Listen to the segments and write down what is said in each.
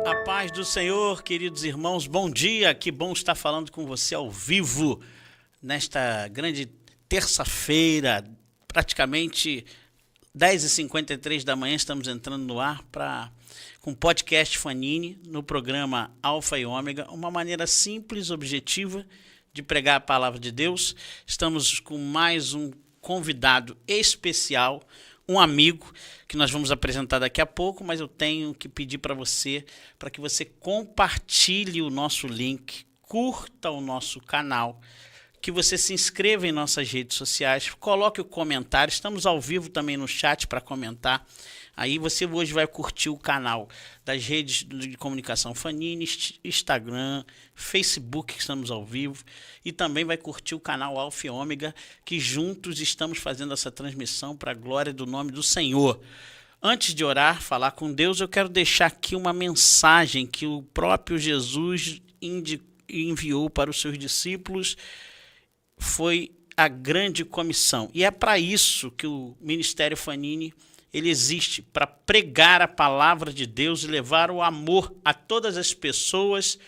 A paz do Senhor, queridos irmãos, bom dia, que bom estar falando com você ao vivo, nesta grande terça-feira, praticamente 10h53 da manhã, estamos entrando no ar com o podcast Fanini, no programa Alfa e Ômega, uma maneira simples, objetiva de pregar a palavra de Deus. Estamos com mais um convidado especial, um amigo que nós vamos apresentar daqui a pouco, mas eu tenho que pedir para que você compartilhe o nosso link, curta o nosso canal, que você se inscreva em nossas redes sociais, coloque o comentário, estamos ao vivo também no chat para comentar. Aí você hoje vai curtir o canal das redes de comunicação Fanini, Instagram, Facebook, que estamos ao vivo, e também vai curtir o canal Alfa e Ômega, que juntos estamos fazendo essa transmissão para a glória do nome do Senhor. Antes de orar, falar com Deus, eu quero deixar aqui uma mensagem que o próprio Jesus enviou para os seus discípulos, foi a grande comissão. E é para isso que o Ministério Fanini ele existe, para pregar a palavra de Deus e levar o amor a todas as pessoas,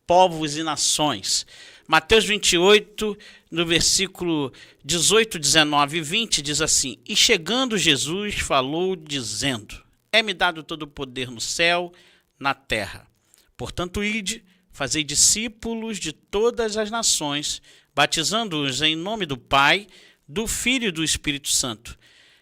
povos e nações. Mateus 28, no versículo 18, 19 e 20, diz assim: E chegando Jesus falou, dizendo: É-me dado todo o poder no céu, na terra. Portanto, ide, fazei discípulos de todas as nações, batizando-os em nome do Pai, do Filho e do Espírito Santo,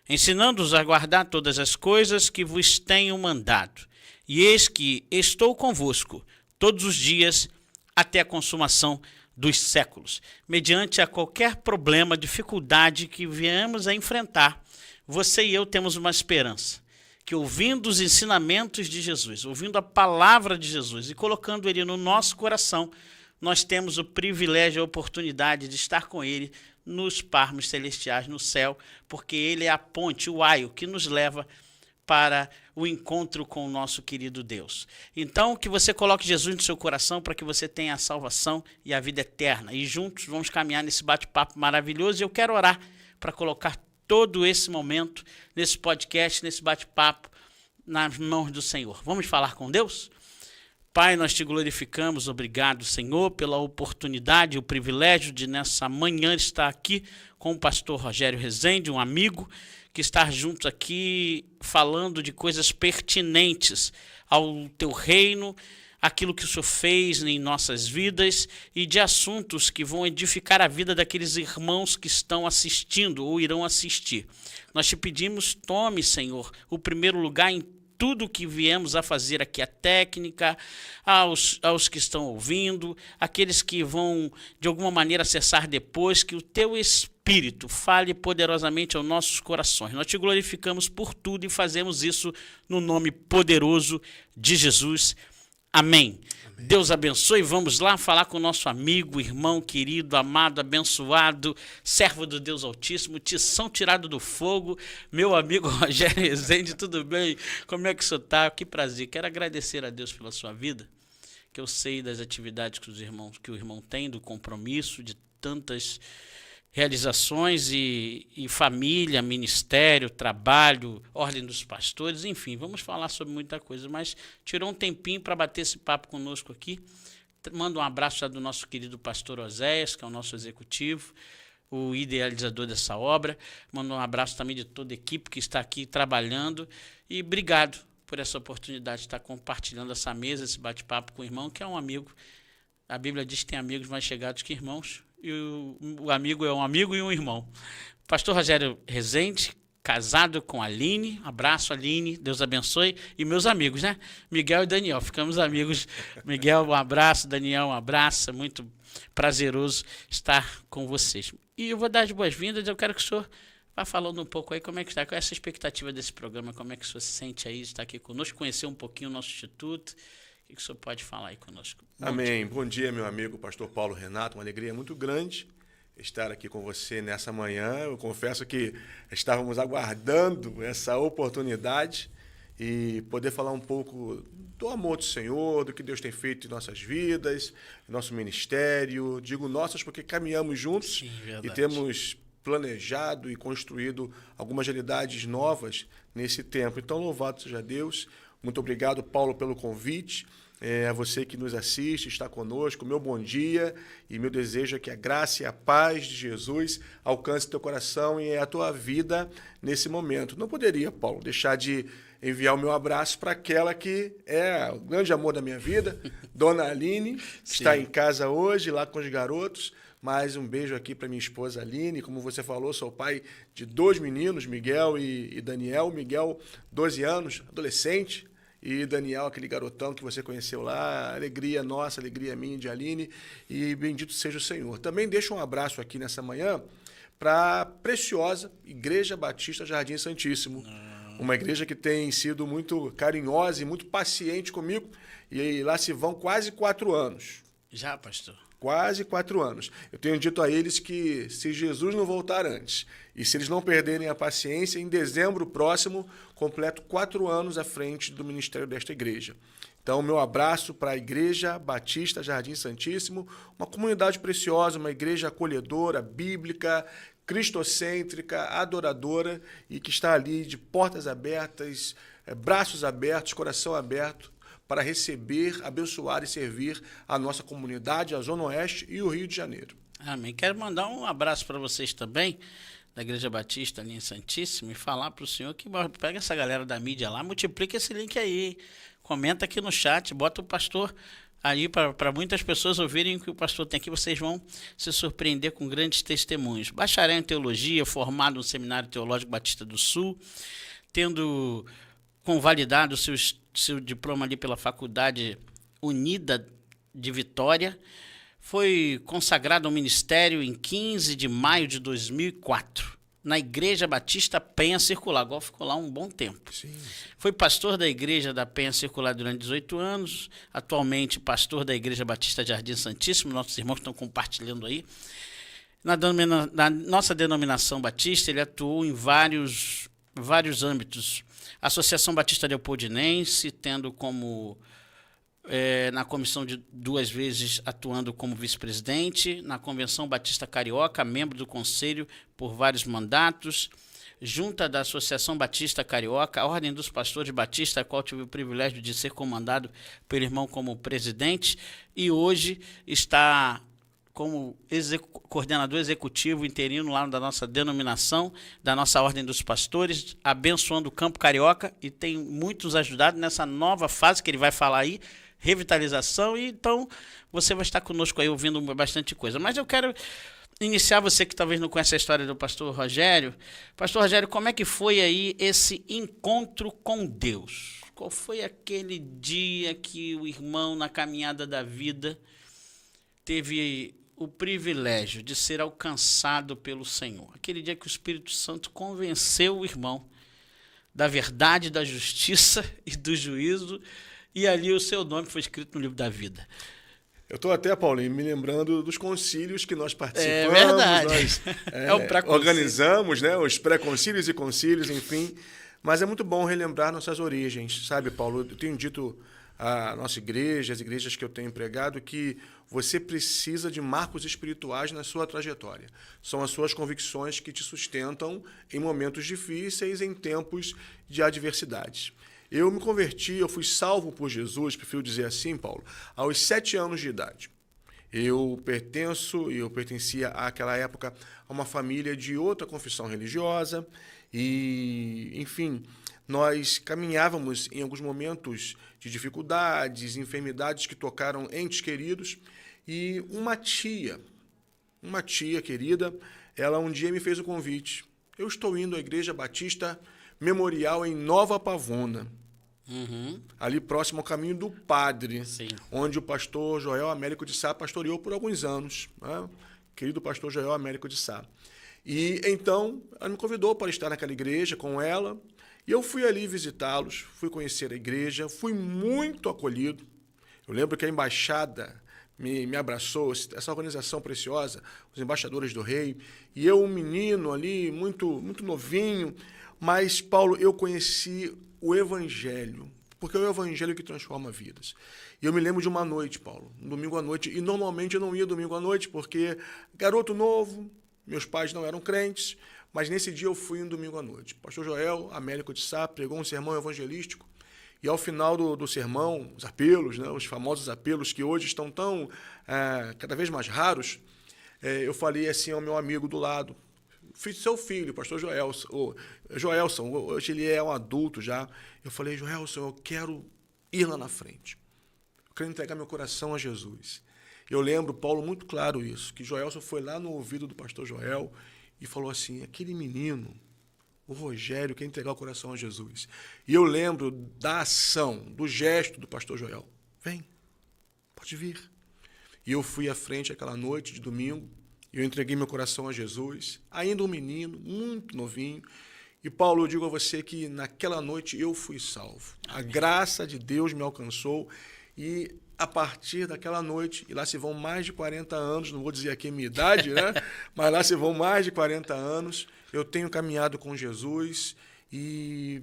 ensinando-os a guardar todas as coisas que vos tenho mandado. E eis que estou convosco todos os dias até a consumação dos séculos. Mediante a qualquer problema, dificuldade que viemos a enfrentar, você e eu temos uma esperança, que ouvindo os ensinamentos de Jesus, ouvindo a palavra de Jesus e colocando ele no nosso coração, nós temos o privilégio e a oportunidade de estar com ele nos parmos celestiais no céu, porque ele é a ponte, o aio que nos leva para o encontro com o nosso querido Deus. Então, que você coloque Jesus no seu coração para que você tenha a salvação e a vida eterna. E juntos vamos caminhar nesse bate-papo maravilhoso. E eu quero orar para colocar todo esse momento, nesse podcast, nesse bate-papo, nas mãos do Senhor. Vamos falar com Deus? Pai, nós te glorificamos, obrigado, Senhor, pela oportunidade e o privilégio de nessa manhã estar aqui com o pastor Rogério Rezende, um amigo, que está junto aqui falando de coisas pertinentes ao teu reino, aquilo que o Senhor fez em nossas vidas e de assuntos que vão edificar a vida daqueles irmãos que estão assistindo ou irão assistir. Nós te pedimos, tome, Senhor, o primeiro lugar em tudo que viemos a fazer aqui, a técnica, aos que estão ouvindo, aqueles que vão, de alguma maneira, acessar depois, que o teu Espírito fale poderosamente aos nossos corações. Nós te glorificamos por tudo e fazemos isso no nome poderoso de Jesus. Amém. Deus abençoe. Vamos lá falar com o nosso amigo, irmão, querido, amado, abençoado, servo do Deus Altíssimo, tição tirado do fogo, meu amigo Rogério Rezende, tudo bem? Como é que o senhor está? Que prazer. Quero agradecer a Deus pela sua vida, que eu sei das atividades que o irmão tem, do compromisso, de tantas realizações e família, ministério, trabalho, ordem dos pastores, enfim, vamos falar sobre muita coisa, mas tirou um tempinho para bater esse papo conosco aqui. Manda um abraço do nosso querido pastor Oséias, que é o nosso executivo, o idealizador dessa obra. Manda um abraço também de toda a equipe que está aqui trabalhando e obrigado por essa oportunidade de estar compartilhando essa mesa, esse bate-papo com o irmão, que é um amigo. A Bíblia diz que tem amigos mais chegados que irmãos, e o amigo é um amigo e um irmão. Pastor Rogério Rezende, casado com a Aline, abraço Aline, Deus abençoe, e meus amigos, né? Miguel e Daniel, ficamos amigos. Miguel, um abraço, Daniel, um abraço, é muito prazeroso estar com vocês. E eu vou dar as boas-vindas, eu quero que o senhor vá falando um pouco aí como é que está, qual é essa expectativa desse programa, como é que o senhor se sente aí de estar aqui conosco, conhecer um pouquinho o nosso instituto. O que o senhor pode falar aí conosco? Amém. Bom dia, meu amigo pastor Paulo Renato. Uma alegria muito grande estar aqui com você nessa manhã. Eu confesso que estávamos aguardando essa oportunidade e poder falar um pouco do amor do Senhor, do que Deus tem feito em nossas vidas, em nosso ministério. Digo nossas porque caminhamos juntos. Sim, e temos planejado e construído algumas realidades novas nesse tempo. Então, louvado seja Deus. Muito obrigado, Paulo, pelo convite. A você que nos assiste, está conosco, meu bom dia e meu desejo é que a graça e a paz de Jesus alcance teu coração e a tua vida nesse momento. Não poderia, Paulo, deixar de enviar o meu abraço para aquela que é o grande amor da minha vida, Dona Aline, que está em casa hoje, lá com os garotos. Mais um beijo aqui para minha esposa Aline. Como você falou, sou pai de 2 meninos, Miguel e Daniel. Miguel, 12 anos, adolescente. E Daniel, aquele garotão que você conheceu lá, alegria nossa, alegria minha de Aline, e bendito seja o Senhor. Também deixo um abraço aqui nessa manhã para a preciosa Igreja Batista Jardim Santíssimo, uma igreja que tem sido muito carinhosa e muito paciente comigo, e lá se vão quase 4 anos. Já, pastor? Quase 4 anos. Eu tenho dito a eles que se Jesus não voltar antes, e se eles não perderem a paciência, em dezembro próximo, completo 4 anos à frente do ministério desta igreja. Então, meu abraço para a Igreja Batista Jardim Santíssimo, uma comunidade preciosa, uma igreja acolhedora, bíblica, cristocêntrica, adoradora, e que está ali de portas abertas, braços abertos, coração aberto, para receber, abençoar e servir a nossa comunidade, a Zona Oeste e o Rio de Janeiro. Amém. Quero mandar um abraço para vocês também, da Igreja Batista ali em Santíssimo, e falar para o senhor que pega essa galera da mídia lá, multiplica esse link aí, comenta aqui no chat, bota o pastor aí para muitas pessoas ouvirem o que o pastor tem aqui, vocês vão se surpreender com grandes testemunhos. Bacharel em Teologia, formado no Seminário Teológico Batista do Sul, tendo convalidado seu diploma ali pela Faculdade Unida de Vitória, foi consagrado ao ministério em 15 de maio de 2004, na Igreja Batista Penha Circular, igual ficou lá um bom tempo. Sim. Foi pastor da Igreja da Penha Circular durante 18 anos, atualmente pastor da Igreja Batista Jardim Santíssimo, nossos irmãos estão compartilhando aí. Na nossa denominação batista, ele atuou em vários âmbitos. Associação Batista Leopoldinense, tendo como na comissão de 2 vezes atuando como vice-presidente, na Convenção Batista Carioca, membro do conselho por vários mandatos, junta da Associação Batista Carioca, a Ordem dos Pastores Batista, a qual tive o privilégio de ser comandado pelo irmão como presidente, e hoje está como coordenador executivo interino lá da nossa denominação, da nossa Ordem dos Pastores, abençoando o Campo Carioca, e tem muitos ajudado nessa nova fase que ele vai falar aí, revitalização, e então você vai estar conosco aí ouvindo bastante coisa. Mas eu quero iniciar, você que talvez não conhece a história do pastor Rogério. Pastor Rogério, como é que foi aí esse encontro com Deus? Qual foi aquele dia que o irmão, na caminhada da vida, teve o privilégio de ser alcançado pelo Senhor? Aquele dia que o Espírito Santo convenceu o irmão da verdade, da justiça e do juízo, e ali o seu nome foi escrito no livro da vida. Eu estou até, Paulinho, me lembrando dos concílios que nós participamos. É verdade. Nós O organizamos, né, os pré-concílios e concílios, enfim. Mas é muito bom relembrar nossas origens, sabe, Paulo? Eu tenho dito à nossa igreja, as igrejas que eu tenho pregado, que você precisa de marcos espirituais na sua trajetória. São as suas convicções que te sustentam em momentos difíceis, em tempos de adversidades. Eu me converti, eu fui salvo por Jesus, prefiro dizer assim, Paulo, aos 7 anos de idade. Eu pertencia àquela época a uma família de outra confissão religiosa e, enfim, nós caminhávamos em alguns momentos de dificuldades, enfermidades que tocaram entes queridos, e uma tia querida, ela um dia me fez o convite. Eu estou indo à Igreja Batista Memorial em Nova Pavona, ali próximo ao Caminho do Padre, Sim. onde o pastor Joel Américo de Sá pastoreou por alguns anos, né? Querido pastor Joel Américo de Sá. E então ela me convidou para estar naquela igreja com ela, e eu fui ali visitá-los, fui conhecer a igreja, fui muito acolhido. Eu lembro que a embaixada me abraçou, essa organização preciosa, os embaixadores do rei, e eu, um menino ali, muito novinho, mas, Paulo, eu conheci o Evangelho, porque é o Evangelho que transforma vidas. E eu me lembro de uma noite, Paulo, um domingo à noite, e normalmente eu não ia domingo à noite, porque garoto novo, meus pais não eram crentes, mas nesse dia eu fui um domingo à noite. O pastor Joel Américo de Sá pregou um sermão evangelístico, E ao final do sermão, os apelos, né, os famosos apelos que hoje estão tão cada vez mais raros, eu falei assim ao meu amigo do lado, seu filho, o pastor Joelson, hoje ele é um adulto já. Eu falei, Joelson, eu quero ir lá na frente. Eu quero entregar meu coração a Jesus. Eu lembro, Paulo, muito claro isso, que Joelson foi lá no ouvido do pastor Joel e falou assim, aquele menino, o Rogério, quer entregar o coração a Jesus. E eu lembro da ação, do gesto do pastor Joel. Vem, pode vir. E eu fui à frente aquela noite de domingo, e eu entreguei meu coração a Jesus, ainda um menino, muito novinho. E, Paulo, eu digo a você que naquela noite eu fui salvo. Amém. A graça de Deus me alcançou e a partir daquela noite, e lá se vão mais de 40 anos, não vou dizer aqui a minha idade, né? Mas lá se vão mais de 40 anos, eu tenho caminhado com Jesus e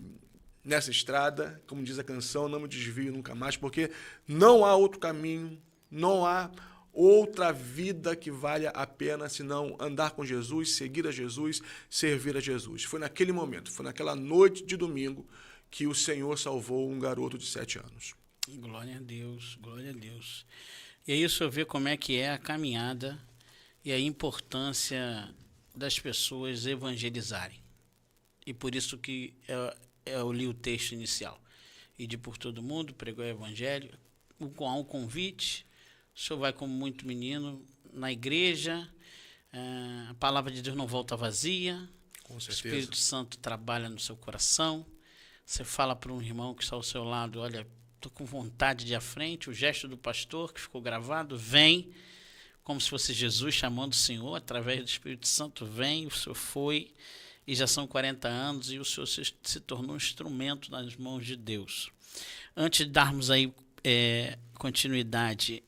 nessa estrada, como diz a canção, não me desvio nunca mais, porque não há outro caminho, não há outra vida que valha a pena senão andar com Jesus, seguir a Jesus, servir a Jesus. Foi naquele momento, foi naquela noite de domingo que o Senhor salvou um garoto de 7 anos. Glória a Deus, glória a Deus. E aí o senhor vê como é que é a caminhada e a importância das pessoas evangelizarem. E por isso que eu li o texto inicial. Ide por todo mundo, pregou o evangelho, com um convite. O senhor vai como muito menino na igreja, a palavra de Deus não volta vazia, com certeza. O Espírito Santo trabalha no seu coração, você fala para um irmão que está ao seu lado, olha, estou com vontade de ir à frente, o gesto do pastor que ficou gravado, vem, como se fosse Jesus chamando o Senhor, através do Espírito Santo, vem, o Senhor foi, e já são 40 anos, e o Senhor se tornou um instrumento nas mãos de Deus. Antes de darmos aí continuidade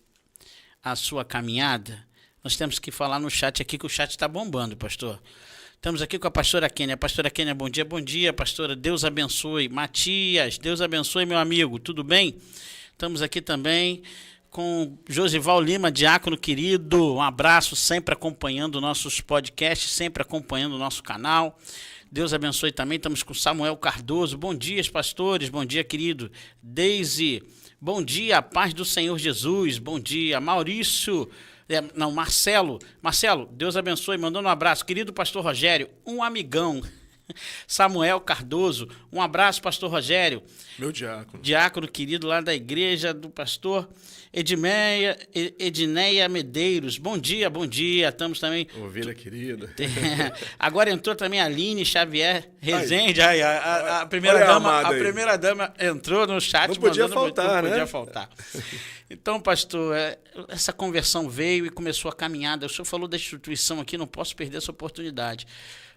à sua caminhada, nós temos que falar no chat aqui, que o chat está bombando, pastor. Estamos aqui com a pastora Kênia. Pastora Kênia, bom dia, pastora. Deus abençoe. Matias, Deus abençoe, meu amigo. Tudo bem? Estamos aqui também com Josival Lima, diácono querido. Um abraço, sempre acompanhando nossos podcasts, sempre acompanhando o nosso canal. Deus abençoe também. Estamos com Samuel Cardoso. Bom dia, pastores. Bom dia, querido. Deise, bom dia, a paz do Senhor Jesus. Bom dia, Maurício. Marcelo, Deus abençoe, mandando um abraço. Querido pastor Rogério, um amigão. Samuel Cardoso, um abraço, pastor Rogério. Meu diácono. Diácono querido lá da igreja do pastor Edneia Medeiros. Bom dia. Estamos também... Ovelha querida. Agora entrou também a Aline Xavier Rezende. A primeira dama entrou no chat. Não podia faltar, né? Não podia faltar. Então, pastor, essa conversão veio e começou a caminhada. O senhor falou da instituição aqui, não posso perder essa oportunidade.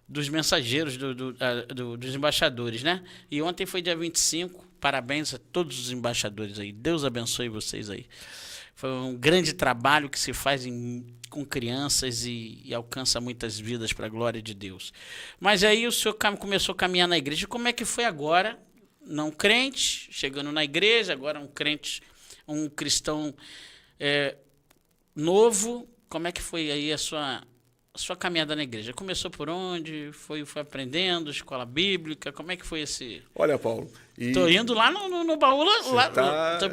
Dos mensageiros, dos embaixadores, né? E ontem foi dia 25, parabéns a todos os embaixadores aí. Deus abençoe vocês aí. Foi um grande trabalho que se faz com crianças e alcança muitas vidas para a glória de Deus. Mas aí o senhor começou a caminhar na igreja. Como é que foi agora? Não crente, chegando na igreja, agora um crente, um cristão novo. Como é que foi aí a sua caminhada na igreja? Começou por onde? Foi aprendendo, escola bíblica? Como é que foi esse... Olha, Paulo... Estou indo lá no baú,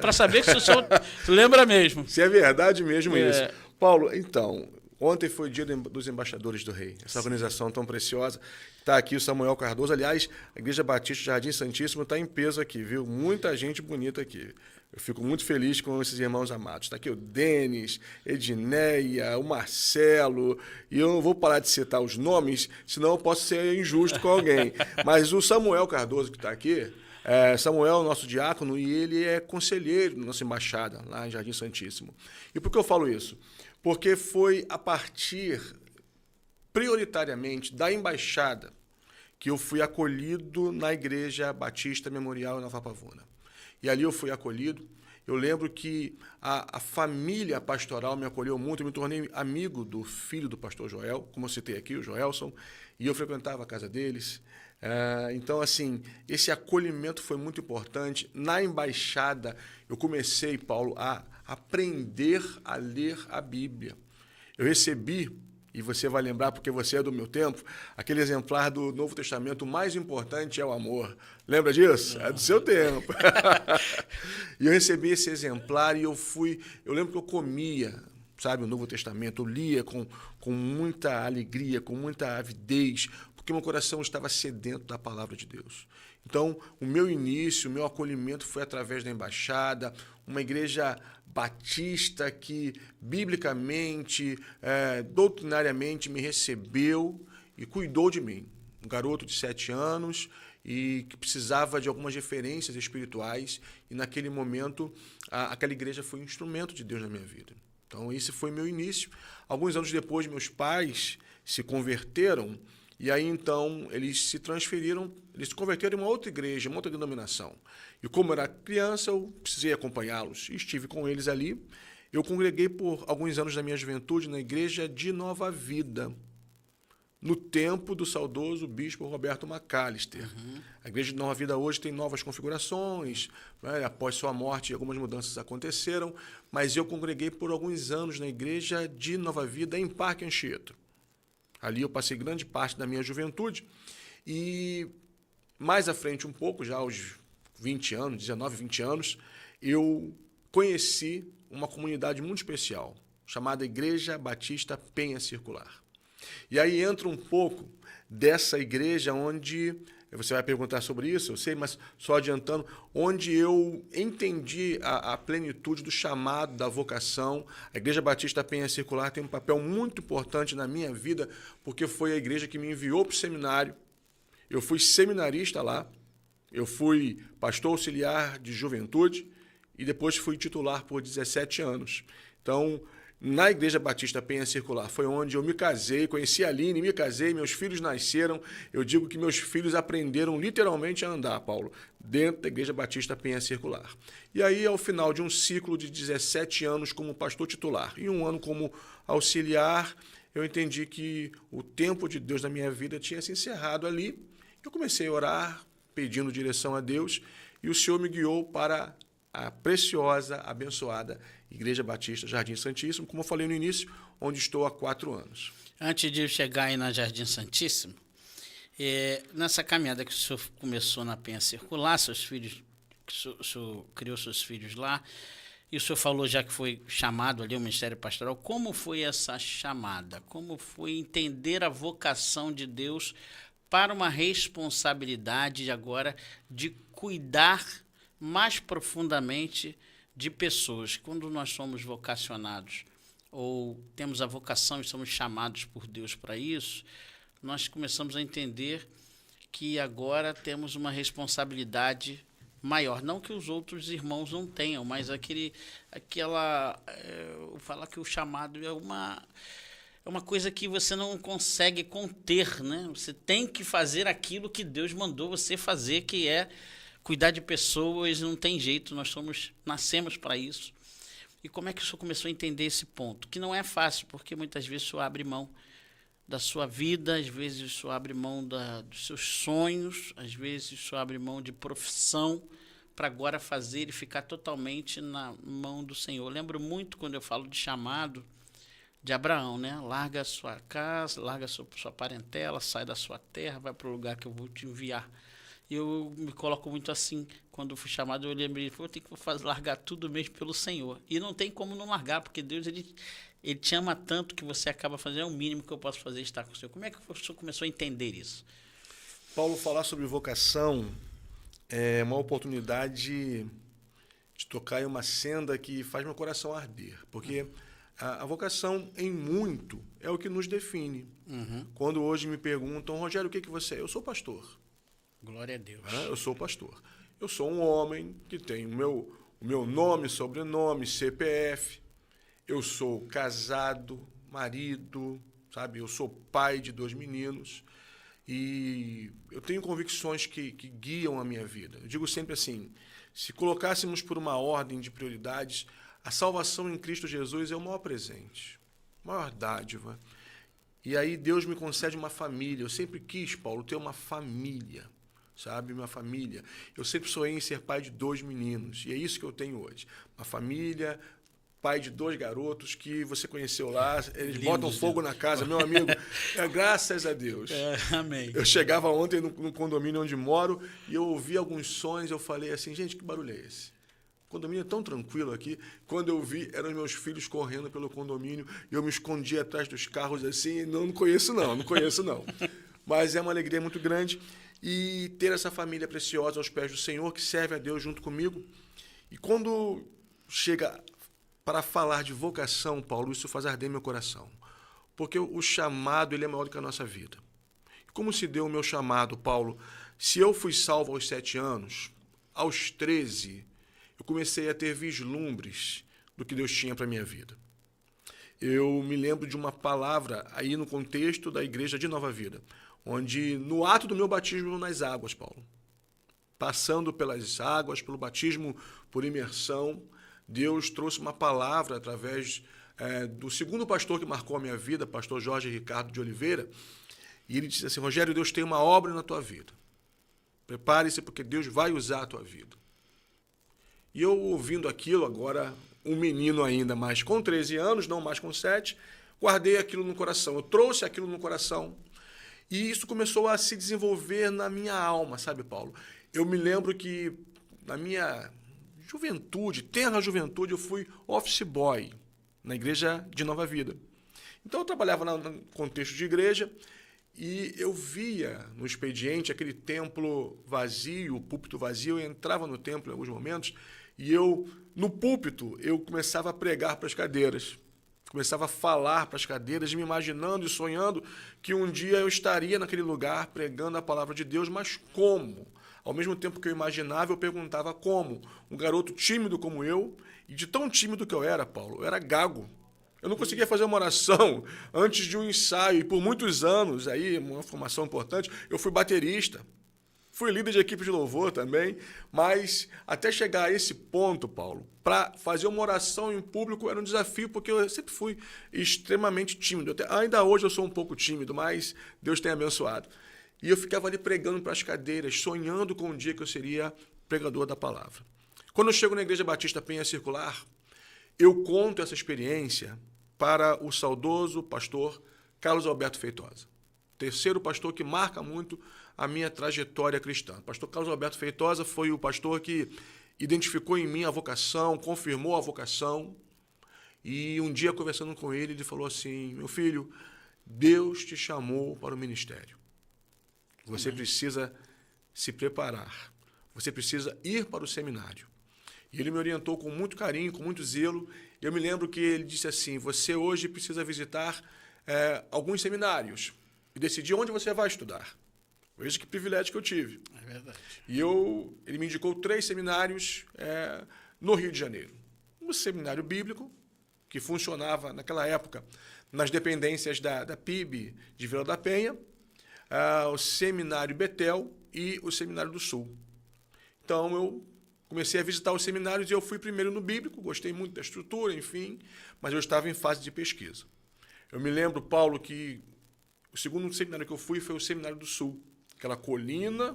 para saber se o senhor lembra mesmo. Se é verdade mesmo isso. Paulo, então, ontem foi o dia dos embaixadores do rei. Essa organização tão preciosa. Está aqui o Samuel Cardoso. Aliás, a Igreja Batista Jardim Santíssimo está em peso aqui, viu? Muita gente bonita aqui. Eu fico muito feliz com esses irmãos amados. Está aqui o Denis, Edneia, o Marcelo, e eu não vou parar de citar os nomes, senão eu posso ser injusto com alguém. Mas o Samuel Cardoso, que está aqui, Samuel é o nosso diácono e ele é conselheiro da nossa embaixada, lá em Jardim Santíssimo. E por que eu falo isso? Porque foi a partir, prioritariamente, da embaixada que eu fui acolhido na Igreja Batista Memorial em Nova Pavuna. E ali eu fui acolhido. Eu lembro que a família pastoral me acolheu muito. Eu me tornei amigo do filho do pastor Joel, como eu citei aqui, o Joelson, e eu frequentava a casa deles. Então, assim, esse acolhimento foi muito importante. Na embaixada, eu comecei, Paulo, a aprender a ler a Bíblia. Eu recebi, e você vai lembrar, porque você é do meu tempo, aquele exemplar do Novo Testamento, o mais importante é o amor. Lembra disso? É do seu tempo. E eu recebi esse exemplar e eu lembro que eu comia, sabe, o Novo Testamento, eu lia com muita alegria, com muita avidez, porque meu coração estava sedento da palavra de Deus. Então, o meu início, o meu acolhimento foi através da embaixada, uma igreja batista que, biblicamente, doutrinariamente, me recebeu e cuidou de mim. Um garoto de 7 anos e que precisava de algumas referências espirituais, e naquele momento, aquela igreja foi um instrumento de Deus na minha vida. Então, esse foi meu início. Alguns anos depois, meus pais se converteram, e aí, então, eles se converteram em uma outra igreja, uma outra denominação. E como eu era criança, eu precisei acompanhá-los. E estive com eles ali. Eu congreguei por alguns anos da minha juventude na igreja de Nova Vida, no tempo do saudoso bispo Roberto Macalister. Uhum. A igreja de Nova Vida hoje tem novas configurações, né? Após sua morte, algumas mudanças aconteceram, mas eu congreguei por alguns anos na igreja de Nova Vida, em Parque Anchieta. Ali eu passei grande parte da minha juventude e mais à frente um pouco, já aos 20 anos, 19, 20 anos, eu conheci uma comunidade muito especial, chamada Igreja Batista Penha Circular. E aí entra um pouco dessa igreja onde, você vai perguntar sobre isso, eu sei, mas só adiantando, onde eu entendi a plenitude do chamado, da vocação. A Igreja Batista Penha Circular tem um papel muito importante na minha vida, porque foi a igreja que me enviou para o seminário. Eu fui seminarista lá, eu fui pastor auxiliar de juventude e depois fui titular por 17 anos. Então, na Igreja Batista Penha Circular foi onde eu me casei, conheci a Aline, me casei, meus filhos nasceram. Eu digo que meus filhos aprenderam literalmente a andar, Paulo, dentro da Igreja Batista Penha Circular. E aí, ao final de um ciclo de 17 anos como pastor titular e um ano como auxiliar, eu entendi que o tempo de Deus na minha vida tinha se encerrado ali. Eu comecei a orar, pedindo direção a Deus, e o Senhor me guiou para a preciosa, abençoada Igreja Batista Jardim Santíssimo, como eu falei no início, onde estou há 4 anos. Antes de eu chegar aí na Jardim Santíssimo, nessa caminhada que o senhor começou na Penha Circular, seus filhos, o senhor criou seus filhos lá, e o senhor falou já que foi chamado ali ao Ministério Pastoral, como foi essa chamada? Como foi entender a vocação de Deus para uma responsabilidade agora de cuidar mais profundamente de pessoas? Quando nós somos vocacionados ou temos a vocação e somos chamados por Deus para isso, nós começamos a entender que agora temos uma responsabilidade maior. Não que os outros irmãos não tenham, mas falar que o chamado é uma coisa que você não consegue conter, né? Você tem que fazer aquilo que Deus mandou você fazer, que é cuidar de pessoas. Não tem jeito, nascemos para isso. E como é que o senhor começou a entender esse ponto? Que não é fácil, porque muitas vezes o senhor abre mão da sua vida, às vezes o senhor abre mão dos seus sonhos, às vezes o senhor abre mão de profissão para agora fazer e ficar totalmente na mão do Senhor. Eu lembro muito quando eu falo de chamado de Abraão, né? Larga a sua casa, larga a sua parentela, sai da sua terra, vai para o lugar que eu vou te enviar. Eu me coloco muito assim, quando eu fui chamado, eu lembrei, eu tenho que largar tudo mesmo pelo Senhor. E não tem como não largar, porque Deus, ele te ama tanto que você acaba fazendo, é o mínimo que eu posso fazer, estar com o Senhor. Como é que o senhor começou a entender isso? Paulo, falar sobre vocação é uma oportunidade de tocar em uma senda que faz meu coração arder, porque a vocação, em muito, é o que nos define. Uhum. Quando hoje me perguntam, Rogério, o que você é? Eu sou pastor. Glória a Deus. Eu sou pastor. Eu sou um homem que tem o meu nome, sobrenome, CPF. Eu sou casado, marido, sabe? Eu sou pai de 2 meninos. E eu tenho convicções que guiam a minha vida. Eu digo sempre assim, se colocássemos por uma ordem de prioridades, a salvação em Cristo Jesus é o maior presente, a maior dádiva. E aí Deus me concede uma família. Eu sempre quis, Paulo, ter uma família, sabe? Uma família. Eu sempre sonhei em ser pai de 2 meninos. E é isso que eu tenho hoje. Uma família pai de 2 garotos que você conheceu lá, eles Lindos, botam fogo na casa, meu amigo, graças a Deus. Amém. Eu chegava ontem no condomínio onde moro e eu ouvi alguns sons, eu falei assim, gente, que barulho é esse? O condomínio é tão tranquilo aqui. Quando eu vi, eram os meus filhos correndo pelo condomínio e eu me escondi atrás dos carros assim, não conheço não. Mas é uma alegria muito grande e ter essa família preciosa aos pés do Senhor, que serve a Deus junto comigo. E quando chega para falar de vocação, Paulo, isso faz arder meu coração. Porque o chamado, ele é maior do que a nossa vida. Como se deu o meu chamado, Paulo? Se eu fui salvo aos 7 anos, aos 13, eu comecei a ter vislumbres do que Deus tinha para a minha vida. Eu me lembro de uma palavra aí no contexto da igreja de Nova Vida, onde no ato do meu batismo nas águas, Paulo, passando pelas águas, pelo batismo por imersão, Deus trouxe uma palavra através do segundo pastor que marcou a minha vida, pastor Jorge Ricardo de Oliveira, e ele disse assim, Rogério, Deus tem uma obra na tua vida. Prepare-se porque Deus vai usar a tua vida. E eu ouvindo aquilo, agora um menino ainda, mas com 13 anos, não mais com 7, guardei aquilo no coração. Eu trouxe aquilo no coração e isso começou a se desenvolver na minha alma, sabe, Paulo? Eu me lembro que na minha juventude, tenra juventude, eu fui office boy na igreja de Nova Vida. Então eu trabalhava no contexto de igreja e eu via no expediente aquele templo vazio, o púlpito vazio, eu entrava no templo em alguns momentos e no púlpito, eu começava a pregar para as cadeiras, começava a falar para as cadeiras, me imaginando e sonhando que um dia eu estaria naquele lugar pregando a palavra de Deus, mas como? Ao mesmo tempo que eu imaginava, eu perguntava como. Um garoto tímido como eu, e de tão tímido que eu era, Paulo, eu era gago. Eu não conseguia fazer uma oração antes de um ensaio, e por muitos anos, aí, uma formação importante, eu fui baterista. Fui líder de equipe de louvor também, mas até chegar a esse ponto, Paulo, para fazer uma oração em público era um desafio, porque eu sempre fui extremamente tímido. Ainda hoje eu sou um pouco tímido, mas Deus tem abençoado. E eu ficava ali pregando para as cadeiras, sonhando com um dia que eu seria pregador da palavra. Quando eu chego na Igreja Batista Penha Circular, eu conto essa experiência para o saudoso pastor Carlos Alberto Feitosa, terceiro pastor que marca muito a minha trajetória cristã. O pastor Carlos Alberto Feitosa foi o pastor que identificou em mim a vocação, confirmou a vocação. E um dia, conversando com ele, ele falou assim, meu filho, Deus te chamou para o ministério. Você precisa se preparar. Você precisa ir para o seminário. E ele me orientou com muito carinho, com muito zelo. Eu me lembro que ele disse assim, você hoje precisa visitar alguns seminários e decidir onde você vai estudar. Veja que privilégio que eu tive. É verdade. E ele me indicou 3 seminários no Rio de Janeiro. Um seminário bíblico, que funcionava naquela época nas dependências da PIB de Vila da Penha, o Seminário Betel e o Seminário do Sul. Então, eu comecei a visitar os seminários e eu fui primeiro no bíblico, gostei muito da estrutura, enfim, mas eu estava em fase de pesquisa. Eu me lembro, Paulo, que o segundo seminário que eu fui foi o Seminário do Sul, aquela colina,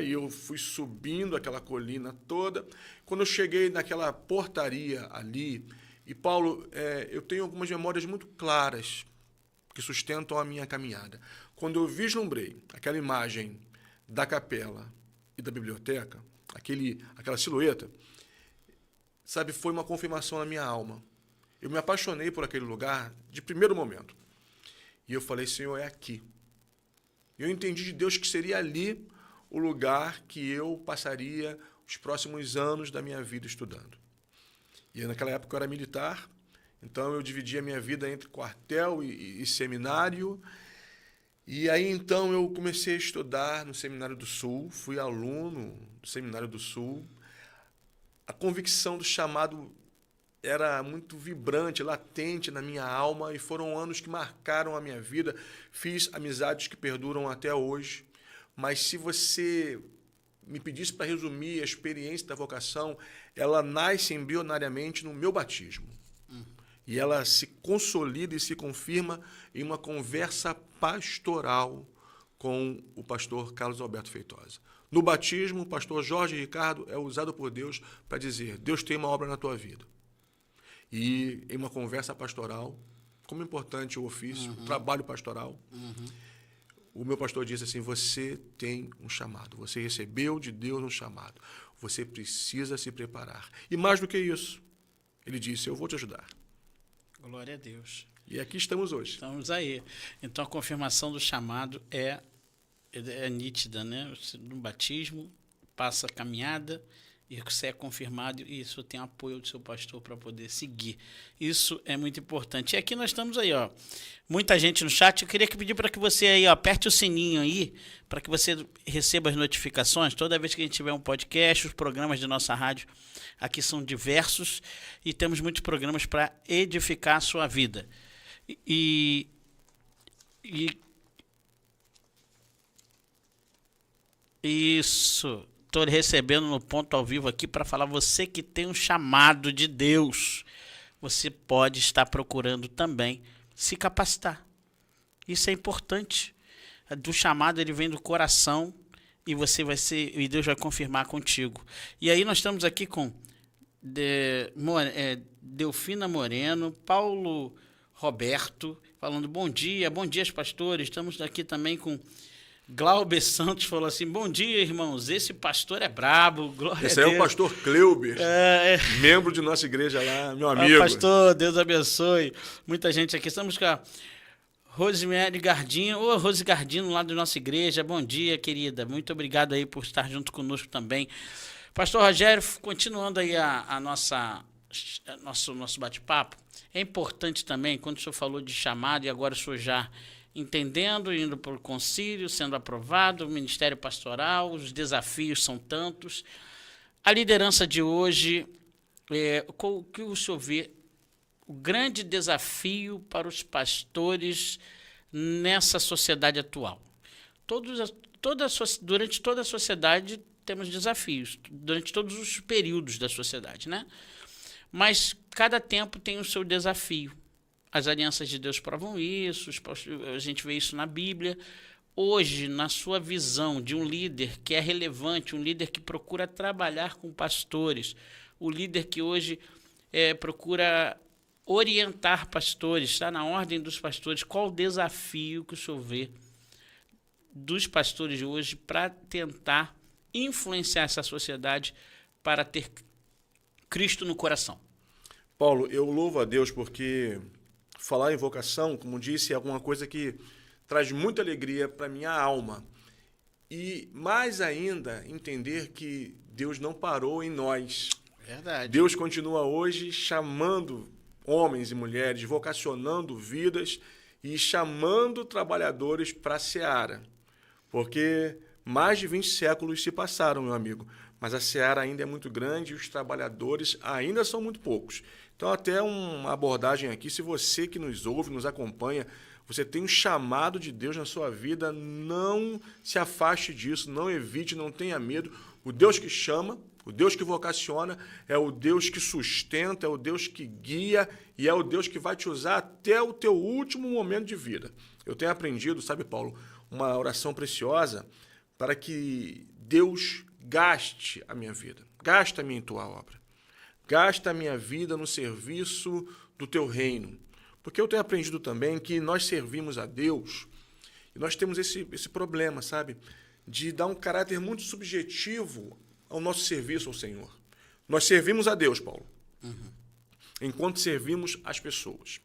e eu fui subindo aquela colina toda. Quando eu cheguei naquela portaria ali, e Paulo, eu tenho algumas memórias muito claras que sustentam a minha caminhada. Quando eu vislumbrei aquela imagem da capela e da biblioteca, aquela silhueta, sabe, foi uma confirmação na minha alma. Eu me apaixonei por aquele lugar de primeiro momento. E eu falei, Senhor, é aqui. Eu entendi de Deus que seria ali o lugar que eu passaria os próximos anos da minha vida estudando. E naquela época eu era militar, então eu dividia a minha vida entre quartel e seminário. E aí então eu comecei a estudar no Seminário do Sul, fui aluno do Seminário do Sul. A convicção do chamado era muito vibrante, latente na minha alma, e foram anos que marcaram a minha vida. Fiz amizades que perduram até hoje, mas se você me pedisse para resumir a experiência da vocação, ela nasce embrionariamente no meu batismo. E ela se consolida e se confirma em uma conversa pastoral com o pastor Carlos Alberto Feitosa. No batismo, o pastor Jorge Ricardo é usado por Deus para dizer, Deus tem uma obra na tua vida. E em uma conversa pastoral, como é importante o ofício, o trabalho pastoral, o meu pastor disse assim, você tem um chamado, você recebeu de Deus um chamado, você precisa se preparar. E mais do que isso, ele disse, eu vou te ajudar. Glória a Deus. E aqui estamos hoje. Estamos aí. Então, a confirmação do chamado é nítida, né? No batismo, passa a caminhada, e você é confirmado, e isso tem apoio do seu pastor para poder seguir. Isso é muito importante. E aqui nós estamos aí, ó. Muita gente no chat. Eu queria pedir para que você aí, ó, aperte o sininho aí, para que você receba as notificações. Toda vez que a gente tiver um podcast, os programas de nossa rádio aqui são diversos, e temos muitos programas para edificar a sua vida. Isso. Estou recebendo no ponto ao vivo aqui para falar, você que tem um chamado de Deus, você pode estar procurando também se capacitar. Isso é importante. Do chamado, ele vem do coração, e você vai ser, e Deus vai confirmar contigo. E aí nós estamos aqui com Delfina Moreno, Paulo Roberto, falando bom dia pastores. Estamos aqui também com Glauber Santos, falou assim, bom dia, irmãos, esse pastor é brabo, glória Esse a aí Deus. É o pastor Cleuber, membro de nossa igreja lá, meu amigo. Pastor, Deus abençoe. Muita gente aqui. Estamos com a Rosemary Gardino, Rose Gardino, lá da nossa igreja. Bom dia, querida. Muito obrigado aí por estar junto conosco também. Pastor Rogério, continuando aí nosso bate-papo, é importante também, quando o senhor falou de chamado, e agora o senhor já entendendo, indo para o concílio, sendo aprovado, o ministério pastoral, os desafios são tantos. A liderança de hoje, o que o senhor vê, o grande desafio para os pastores nessa sociedade atual? Durante toda a sociedade temos desafios, durante todos os períodos da sociedade, né? Mas cada tempo tem o seu desafio. As alianças de Deus provam isso, a gente vê isso na Bíblia. Hoje, na sua visão de um líder que é relevante, um líder que procura trabalhar com pastores, o líder que hoje procura orientar pastores, está na ordem dos pastores, qual o desafio que o senhor vê dos pastores de hoje para tentar influenciar essa sociedade para ter Cristo no coração? Paulo, eu louvo a Deus porque falar em vocação, como disse, é alguma coisa que traz muita alegria para minha alma. E mais ainda, entender que Deus não parou em nós. Verdade. Deus continua hoje chamando homens e mulheres, vocacionando vidas e chamando trabalhadores para a seara. Porque mais de 20 séculos se passaram, meu amigo, mas a seara ainda é muito grande e os trabalhadores ainda são muito poucos. Então, até uma abordagem aqui, se você que nos ouve, nos acompanha, você tem um chamado de Deus na sua vida, não se afaste disso, não evite, não tenha medo. O Deus que chama, o Deus que vocaciona, é o Deus que sustenta, é o Deus que guia e é o Deus que vai te usar até o teu último momento de vida. Eu tenho aprendido, sabe, Paulo, uma oração preciosa para que Deus gaste a minha vida, gasta-me em tua obra, gasta a minha vida no serviço do teu reino. Porque eu tenho aprendido também que nós servimos a Deus e nós temos esse problema, sabe? De dar um caráter muito subjetivo ao nosso serviço ao Senhor. Nós servimos a Deus, Paulo, enquanto servimos as pessoas.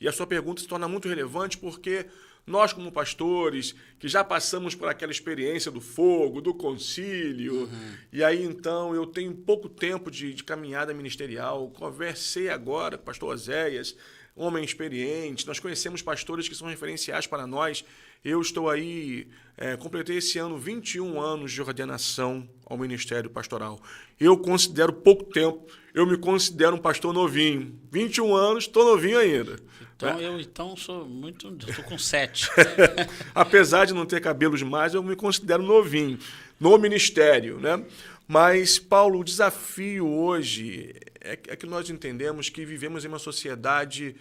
E a sua pergunta se torna muito relevante porque nós, como pastores, que já passamos por aquela experiência do fogo, do concílio, e aí então eu tenho pouco tempo de caminhada ministerial, conversei agora com o pastor Oséias, homem experiente, nós conhecemos pastores que são referenciais para nós. Eu estou aí, completei esse ano 21 anos de ordenação ao ministério pastoral. Eu considero pouco tempo, eu me considero um pastor novinho. 21 anos, estou novinho ainda. Então, eu sou muito, estou com 7. Apesar de não ter cabelos mais, eu me considero novinho no ministério, né? Mas, Paulo, o desafio hoje é que nós entendemos que vivemos em uma sociedade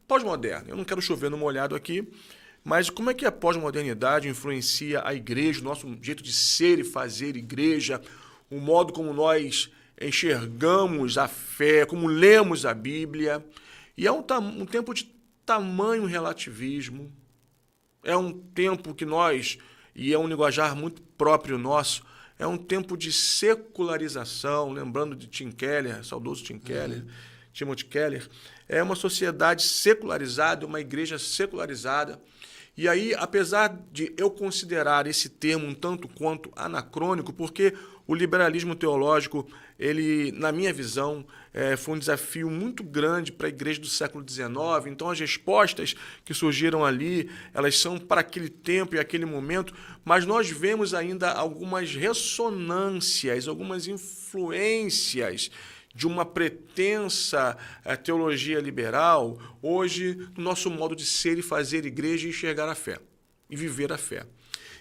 pós-moderna. Eu não quero chover no molhado aqui, mas como é que a pós-modernidade influencia a igreja, o nosso jeito de ser e fazer igreja, o modo como nós enxergamos a fé, como lemos a Bíblia. E é um tempo de tamanho relativismo. É um tempo que nós, e é um linguajar muito próprio nosso, é um tempo de secularização, lembrando de Tim Keller, saudoso Tim Keller, Timothy Keller. É uma sociedade secularizada, uma igreja secularizada. E aí, apesar de eu considerar esse termo um tanto quanto anacrônico, porque o liberalismo teológico, ele, na minha visão, foi um desafio muito grande para a igreja do século XIX. Então, as respostas que surgiram ali, elas são para aquele tempo e aquele momento, mas nós vemos ainda algumas ressonâncias, algumas influências de uma pretensa teologia liberal, hoje, no nosso modo de ser e fazer igreja e enxergar a fé, e viver a fé.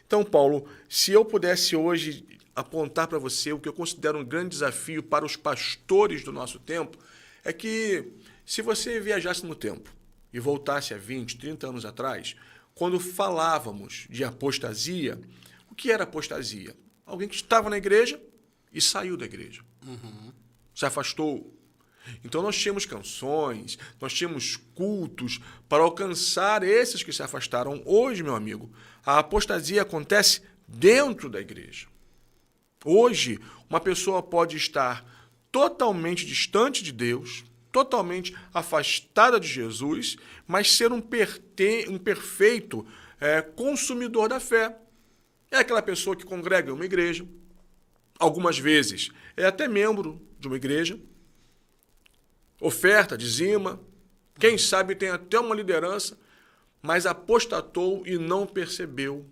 Então, Paulo, se eu pudesse hoje apontar para você o que eu considero um grande desafio para os pastores do nosso tempo, é que se você viajasse no tempo e voltasse a 20, 30 anos atrás, quando falávamos de apostasia, o que era apostasia? Alguém que estava na igreja e saiu da igreja. Se afastou. Então nós tínhamos canções, nós tínhamos cultos para alcançar esses que se afastaram. Hoje, meu amigo, a apostasia acontece dentro da igreja. Hoje, uma pessoa pode estar totalmente distante de Deus, totalmente afastada de Jesus, mas ser um perfeito consumidor da fé. É aquela pessoa que congrega em uma igreja, algumas vezes é até membro de uma igreja, oferta, dizima, quem sabe tem até uma liderança, mas apostatou e não percebeu,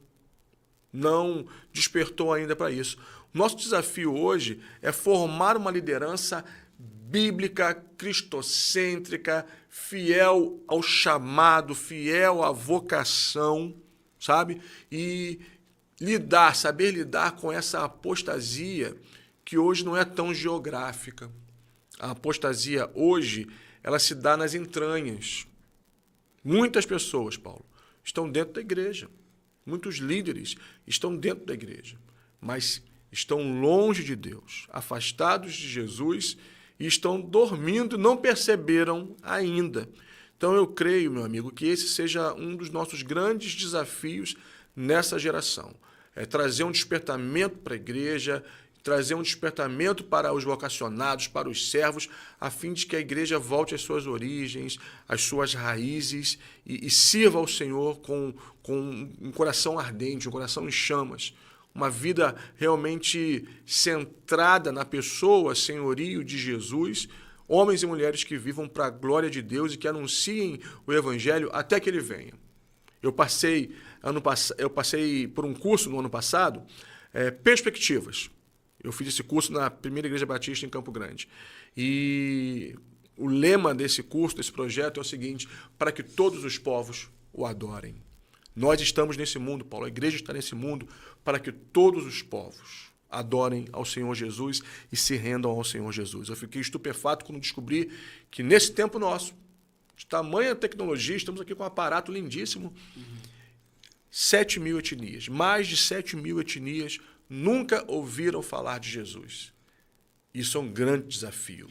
não despertou ainda para isso. Nosso desafio hoje é formar uma liderança bíblica, cristocêntrica, fiel ao chamado, fiel à vocação, sabe? E saber lidar com essa apostasia que hoje não é tão geográfica. A apostasia hoje, ela se dá nas entranhas. Muitas pessoas, Paulo, estão dentro da igreja. Muitos líderes estão dentro da igreja, mas estão longe de Deus, afastados de Jesus e estão dormindo e não perceberam ainda. Então eu creio, meu amigo, que esse seja um dos nossos grandes desafios nessa geração. É trazer um despertamento para a igreja, trazer um despertamento para os vocacionados, para os servos, a fim de que a igreja volte às suas origens, às suas raízes e sirva ao Senhor com um coração ardente, um coração em chamas, uma vida realmente centrada na pessoa, senhorio de Jesus, homens e mulheres que vivam para a glória de Deus e que anunciem o Evangelho até que ele venha. Eu passei por um curso no ano passado, Perspectivas. Eu fiz esse curso na Primeira Igreja Batista em Campo Grande. E o lema desse curso, desse projeto, é o seguinte: para que todos os povos o adorem. Nós estamos nesse mundo, Paulo, a igreja está nesse mundo para que todos os povos adorem ao Senhor Jesus e se rendam ao Senhor Jesus. Eu fiquei estupefato quando descobri que nesse tempo nosso, de tamanha tecnologia, estamos aqui com um aparato lindíssimo, 7.000 etnias, mais de 7.000 etnias nunca ouviram falar de Jesus. Isso é um grande desafio.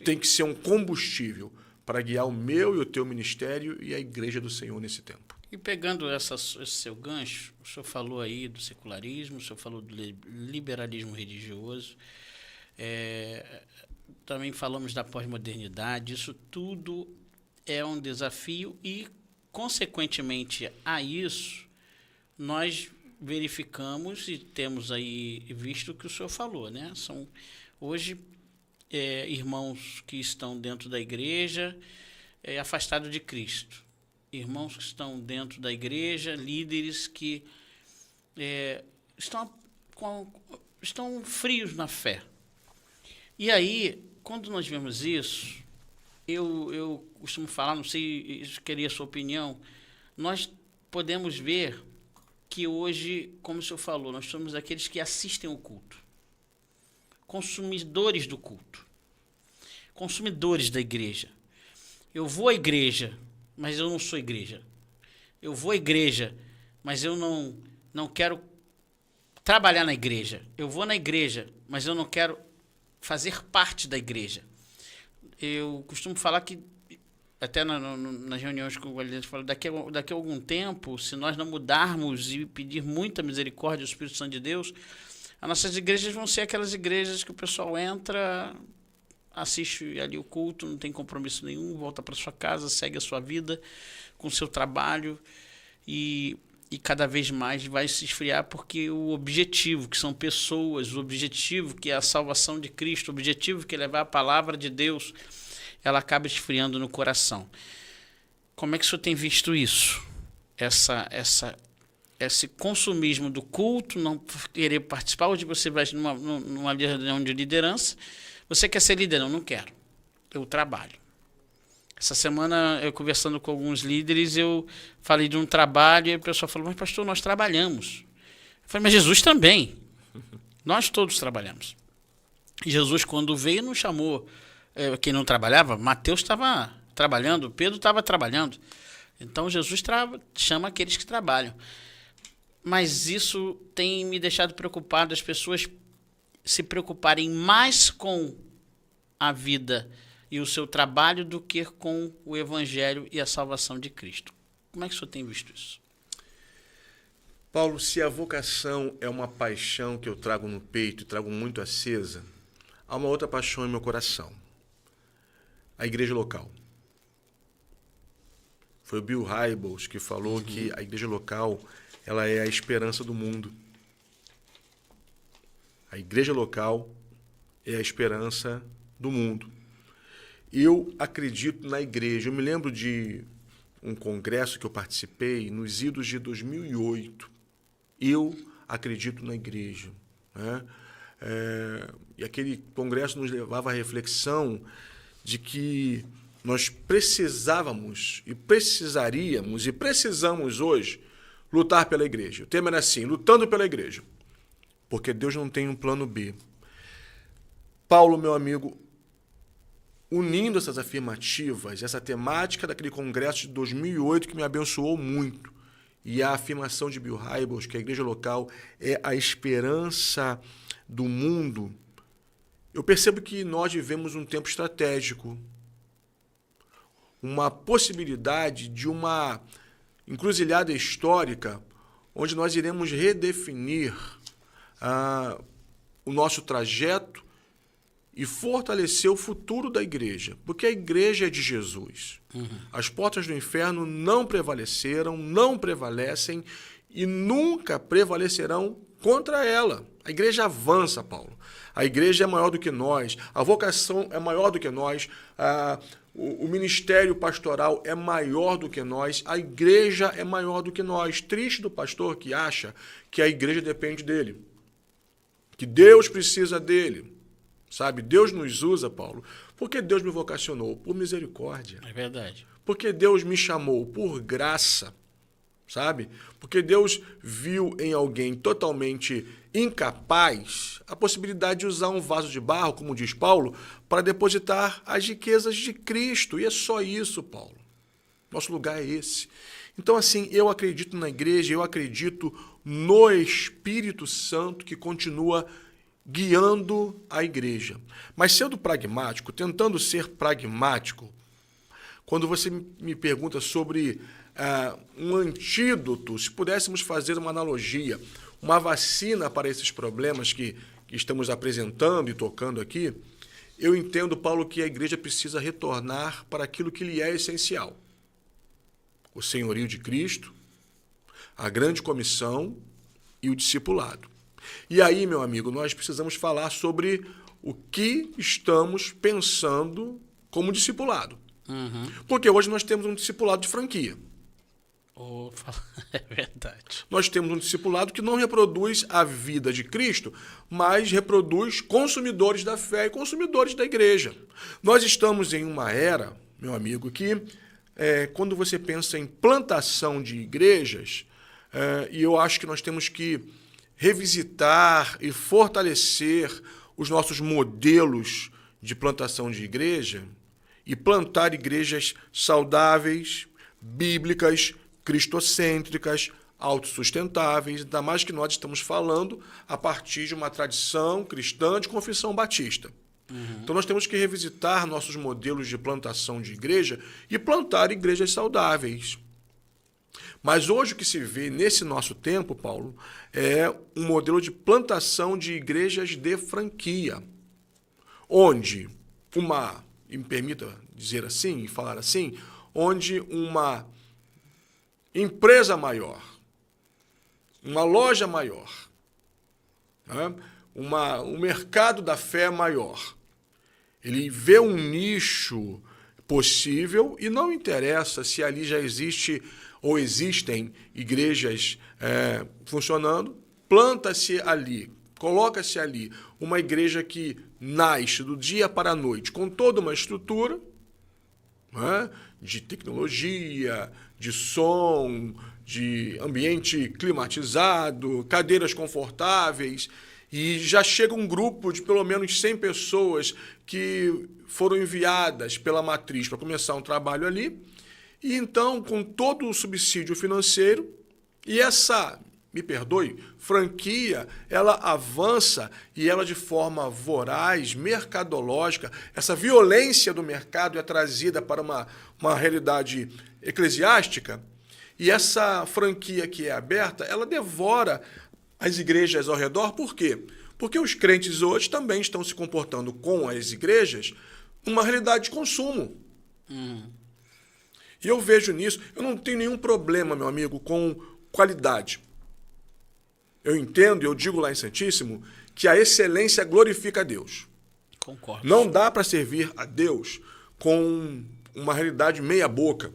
Tem que ser um combustível para guiar o meu e o teu ministério e a igreja do Senhor nesse tempo. E pegando esse seu gancho, o senhor falou aí do secularismo, o senhor falou do liberalismo religioso, também falamos da pós-modernidade. Isso tudo é um desafio e, consequentemente a isso, nós verificamos e temos aí visto o que o senhor falou, né? São hoje irmãos que estão dentro da igreja afastados de Cristo. Irmãos que estão dentro da igreja, líderes que estão frios na fé. E aí, quando nós vemos isso, eu costumo falar, não sei, queria a sua opinião, nós podemos ver que hoje, como o senhor falou, nós somos aqueles que assistem o culto, consumidores do culto, consumidores da igreja. Eu vou à igreja, mas eu não sou igreja. Eu vou à igreja, mas eu não quero trabalhar na igreja. Eu vou na igreja, mas eu não quero fazer parte da igreja. Eu costumo falar que, até nas reuniões com o Guilherme, falo, daqui a algum tempo, se nós não mudarmos e pedir muita misericórdia ao Espírito Santo de Deus, as nossas igrejas vão ser aquelas igrejas que o pessoal entra, assiste ali o culto, não tem compromisso nenhum, volta para sua casa, segue a sua vida com o seu trabalho e cada vez mais vai se esfriar, porque o objetivo, que são pessoas, o objetivo que é a salvação de Cristo, o objetivo que é levar a palavra de Deus, ela acaba esfriando no coração. Como é que o senhor tem visto isso? Esse consumismo do culto, não querer participar. Hoje você vai numa reunião de liderança, você quer ser líder? Não quero. Eu trabalho. Essa semana, eu conversando com alguns líderes, eu falei de um trabalho e o pessoal falou, mas pastor, nós trabalhamos. Eu falei, mas Jesus também. Nós todos trabalhamos. E Jesus, quando veio, não chamou quem não trabalhava. Mateus estava trabalhando, Pedro estava trabalhando. Então, Jesus chama aqueles que trabalham. Mas isso tem me deixado preocupado, as pessoas se preocuparem mais com a vida e o seu trabalho do que com o Evangelho e a salvação de Cristo. Como é que o senhor tem visto isso? Paulo, se a vocação é uma paixão que eu trago no peito e trago muito acesa, há uma outra paixão em meu coração. A igreja local. Foi o Bill Hybels que falou que a igreja local ela é a esperança do mundo. A igreja local é a esperança do mundo. Eu acredito na igreja. Eu me lembro de um congresso que eu participei nos idos de 2008. Eu acredito na igreja, né? E aquele congresso nos levava à reflexão de que nós precisávamos e precisaríamos e precisamos hoje lutar pela igreja. O tema era assim, lutando pela igreja. Porque Deus não tem um plano B. Paulo, meu amigo, unindo essas afirmativas, essa temática daquele congresso de 2008 que me abençoou muito, e a afirmação de Bill Hybels, que a igreja local é a esperança do mundo, eu percebo que nós vivemos um tempo estratégico, uma possibilidade de uma encruzilhada histórica onde nós iremos redefinir o nosso trajeto e fortalecer o futuro da igreja, porque a igreja é de Jesus. As portas do inferno não prevaleceram, não prevalecem e nunca prevalecerão contra ela. A igreja avança, Paulo. A igreja é maior do que nós, a vocação é maior do que nós, o ministério pastoral é maior do que nós, a igreja é maior do que nós. Triste do pastor que acha que a igreja depende dele, que Deus precisa dele. Sabe, Deus nos usa, Paulo, porque Deus me vocacionou por misericórdia. É verdade. Porque Deus me chamou por graça, sabe? Porque Deus viu em alguém totalmente incapaz a possibilidade de usar um vaso de barro, como diz Paulo, para depositar as riquezas de Cristo. E é só isso, Paulo. Nosso lugar é esse. Então, assim, eu acredito na igreja, eu acredito no Espírito Santo que continua guiando a igreja. Mas sendo pragmático, tentando ser pragmático, quando você me pergunta sobre um antídoto, se pudéssemos fazer uma analogia, uma vacina para esses problemas que estamos apresentando e tocando aqui, eu entendo, Paulo, que a igreja precisa retornar para aquilo que lhe é essencial. O senhorio de Cristo, a grande comissão e o discipulado. E aí, meu amigo, nós precisamos falar sobre o que estamos pensando como discipulado. Porque hoje nós temos um discipulado de franquia. É verdade. Nós temos um discipulado que não reproduz a vida de Cristo, mas reproduz consumidores da fé e consumidores da igreja. Nós estamos em uma era, meu amigo, que quando você pensa em plantação de igrejas, e eu acho que nós temos que revisitar e fortalecer os nossos modelos de plantação de igreja e plantar igrejas saudáveis, bíblicas, cristocêntricas, autossustentáveis, ainda mais que nós estamos falando a partir de uma tradição cristã de confissão batista. Então nós temos que revisitar nossos modelos de plantação de igreja e plantar igrejas saudáveis. Mas hoje o que se vê nesse nosso tempo, Paulo, é um modelo de plantação de igrejas de franquia, onde e me permita dizer assim, falar assim, onde uma empresa maior, uma loja maior, né, um mercado da fé maior, ele vê um nicho possível e não interessa se ali já existe ou existem igrejas funcionando, planta-se ali, coloca-se ali uma igreja que nasce do dia para a noite com toda uma estrutura, né, de tecnologia, de som, de ambiente climatizado, cadeiras confortáveis, e já chega um grupo de pelo menos 100 pessoas que foram enviadas pela matriz para começar um trabalho ali, e então, com todo o subsídio financeiro, e essa, me perdoe, franquia, ela avança e ela de forma voraz, mercadológica, essa violência do mercado é trazida para uma realidade eclesiástica, e essa franquia que é aberta, ela devora as igrejas ao redor. Por quê? Porque os crentes hoje também estão se comportando com as igrejas numa realidade de consumo. E eu vejo nisso, eu não tenho nenhum problema, meu amigo, com qualidade. Eu entendo, eu digo lá em Santíssimo, que a excelência glorifica a Deus. Concordo. Não dá para servir a Deus com uma realidade meia boca.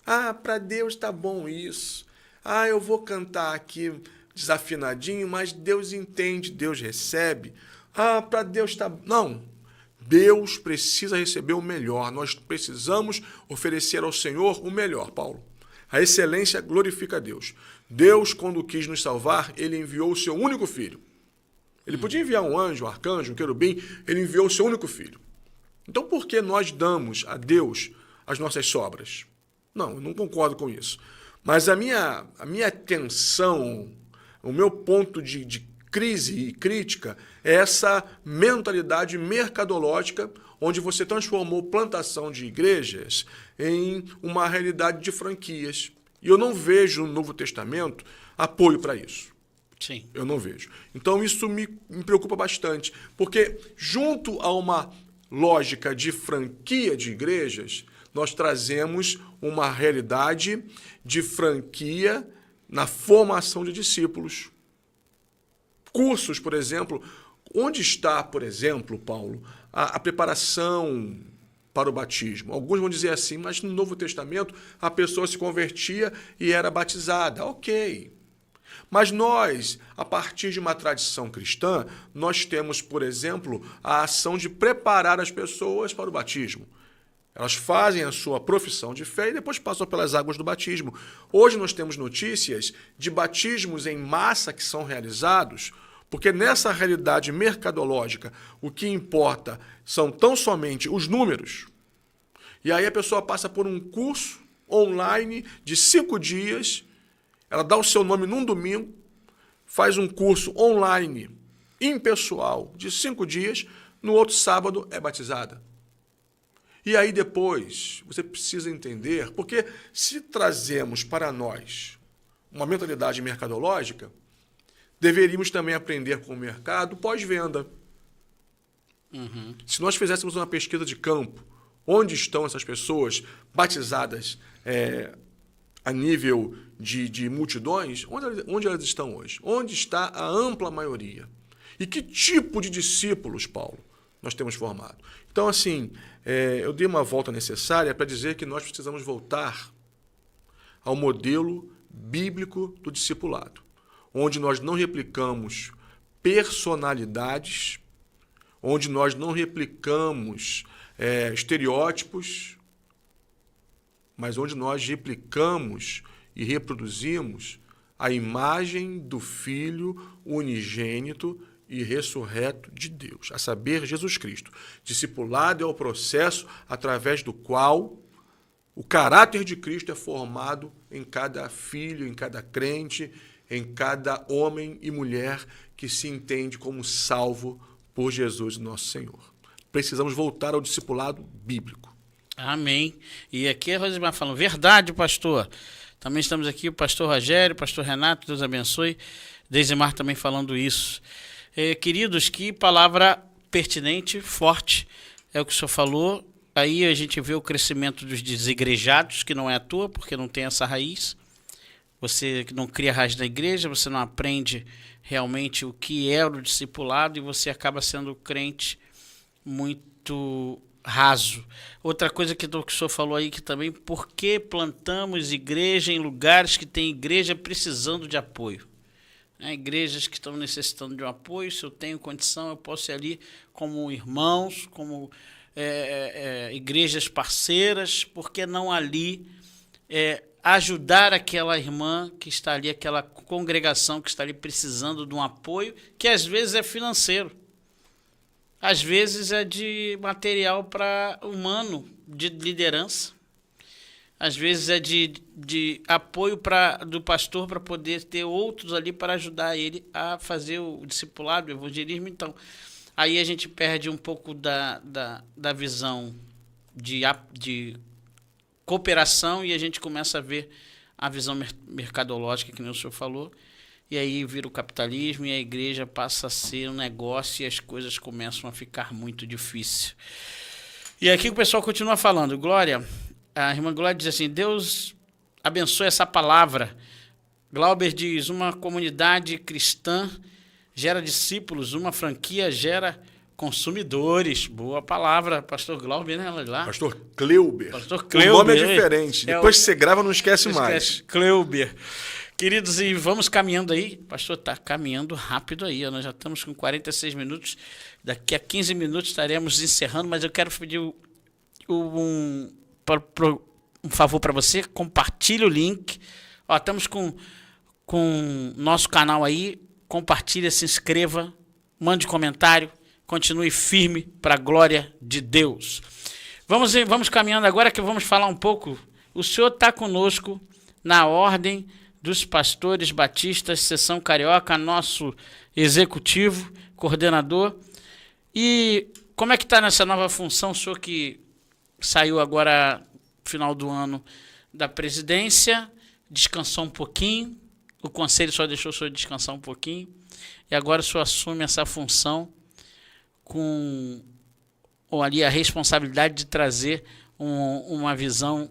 Ah, para Deus tá bom isso. Ah, eu vou cantar aqui desafinadinho, mas Deus entende, Deus recebe. Ah, para Deus tá... Não. Deus precisa receber o melhor. Nós precisamos oferecer ao Senhor o melhor, Paulo. A excelência glorifica a Deus. Deus, quando quis nos salvar, ele enviou o seu único filho. Ele podia enviar um anjo, um arcanjo, um querubim, ele enviou o seu único filho. Então, por que nós damos a Deus as nossas sobras? Não, eu não concordo com isso. Mas a minha atenção, o meu ponto de crise e crítica é essa mentalidade mercadológica onde você transformou plantação de igrejas em uma realidade de franquias. E eu não vejo no Novo Testamento apoio para isso. Sim. Eu não vejo. Então isso me preocupa bastante, porque junto a uma lógica de franquia de igrejas, nós trazemos uma realidade de franquia na formação de discípulos. Cursos, por exemplo, onde está, por exemplo, Paulo, a preparação para o batismo? Alguns vão dizer assim, mas no Novo Testamento a pessoa se convertia e era batizada. Ok. Mas nós, a partir de uma tradição cristã, nós temos, por exemplo, a ação de preparar as pessoas para o batismo. Elas fazem a sua profissão de fé e depois passam pelas águas do batismo. Hoje nós temos notícias de batismos em massa que são realizados, porque nessa realidade mercadológica o que importa são tão somente os números. E aí a pessoa passa por um curso online de 5 dias, ela dá o seu nome num domingo, faz um curso online, impessoal, de 5 dias, no outro sábado é batizada. E aí depois, você precisa entender, porque se trazemos para nós uma mentalidade mercadológica, deveríamos também aprender com o mercado pós-venda. Se nós fizéssemos uma pesquisa de campo, onde estão essas pessoas batizadas a nível de multidões, onde elas estão hoje? Onde está a ampla maioria? E que tipo de discípulos, Paulo, nós temos formado? Então, assim, eu dei uma volta necessária para dizer que nós precisamos voltar ao modelo bíblico do discipulado, onde nós não replicamos personalidades, onde nós não replicamos estereótipos, mas onde nós replicamos e reproduzimos a imagem do Filho unigênito e ressurreto de Deus, a saber, Jesus Cristo. Discipulado é o processo através do qual o caráter de Cristo é formado em cada filho, em cada crente, em cada homem e mulher que se entende como salvo por Jesus, nosso Senhor. precisamos voltar ao discipulado bíblico. Amém. E aqui a Rosimar falando, verdade, pastor. Também estamos aqui, o pastor Rogério, o pastor Renato, Deus abençoe. Deisemar também falando isso. Queridos, que palavra pertinente, forte, é o que o senhor falou. Aí a gente vê o crescimento dos desigrejados, que não é à toa, porque não tem essa raiz. Você não cria raiz na igreja, você não aprende realmente o que é o discipulado e você acaba sendo crente muito raso. Outra coisa que o senhor falou aí, que também, por que plantamos igreja em lugares que tem igreja precisando de apoio? Igrejas que estão necessitando de um apoio, se eu tenho condição, eu posso ir ali como irmãos, como igrejas parceiras, por que não ali ajudar aquela irmã que está ali, aquela congregação que está ali precisando de um apoio, que às vezes é financeiro, às vezes é de material humano, de liderança, às vezes é de apoio do pastor para poder ter outros ali para ajudar ele a fazer o discipulado, o evangelismo. Então, aí a gente perde um pouco da visão de cooperação e a gente começa a ver a visão mercadológica, que nem o senhor falou, e aí vira o capitalismo e a igreja passa a ser um negócio e as coisas começam a ficar muito difíceis. E aqui o pessoal continua falando, Glória, a irmã Glória diz assim, Deus abençoe essa palavra. Glauber diz, uma comunidade cristã gera discípulos, uma franquia gera consumidores. Boa palavra, pastor Glauber, né? Lá. Pastor Cleuber. Pastor Cleuber. O nome é diferente. Depois que você grava, não esquece mais. Cleuber. Queridos, e vamos caminhando aí. Pastor, está caminhando rápido aí. Nós já estamos com 46 minutos. Daqui a 15 minutos estaremos encerrando, mas eu quero pedir um favor para você. Compartilhe o link. Estamos com nosso canal aí. Compartilhe, se inscreva, mande comentário. Continue firme para a glória de Deus. Vamos caminhando agora que vamos falar um pouco. O senhor está conosco na Ordem dos Pastores Batistas, Seção Carioca, nosso executivo, coordenador. E como é que está nessa nova função? O senhor que saiu agora, final do ano, da presidência, descansou um pouquinho, o conselho só deixou o senhor descansar um pouquinho, e agora o senhor assume essa função com ali a responsabilidade de trazer uma visão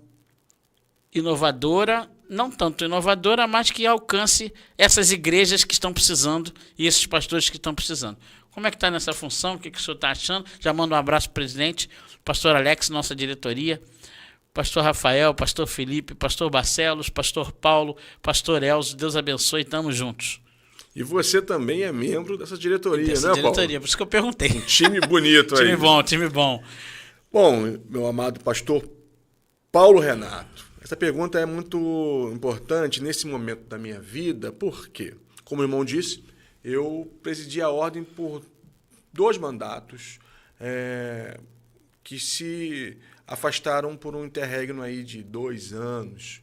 inovadora, não tanto inovadora, mas que alcance essas igrejas que estão precisando e esses pastores que estão precisando. Como é que está nessa função? O que o senhor está achando? Já mando um abraço para o presidente, pastor Alex, nossa diretoria, pastor Rafael, pastor Felipe, pastor Barcelos, pastor Paulo, pastor Elzo, Deus abençoe, estamos juntos. E você também é membro dessa diretoria, né, Paulo? Por isso que eu perguntei. Um time bonito aí. Time bom. Bom, meu amado pastor Paulo Renato, essa pergunta é muito importante nesse momento da minha vida, porque, como o irmão disse, eu presidi a ordem por 2 mandatos que se afastaram por um interregno aí de 2 anos.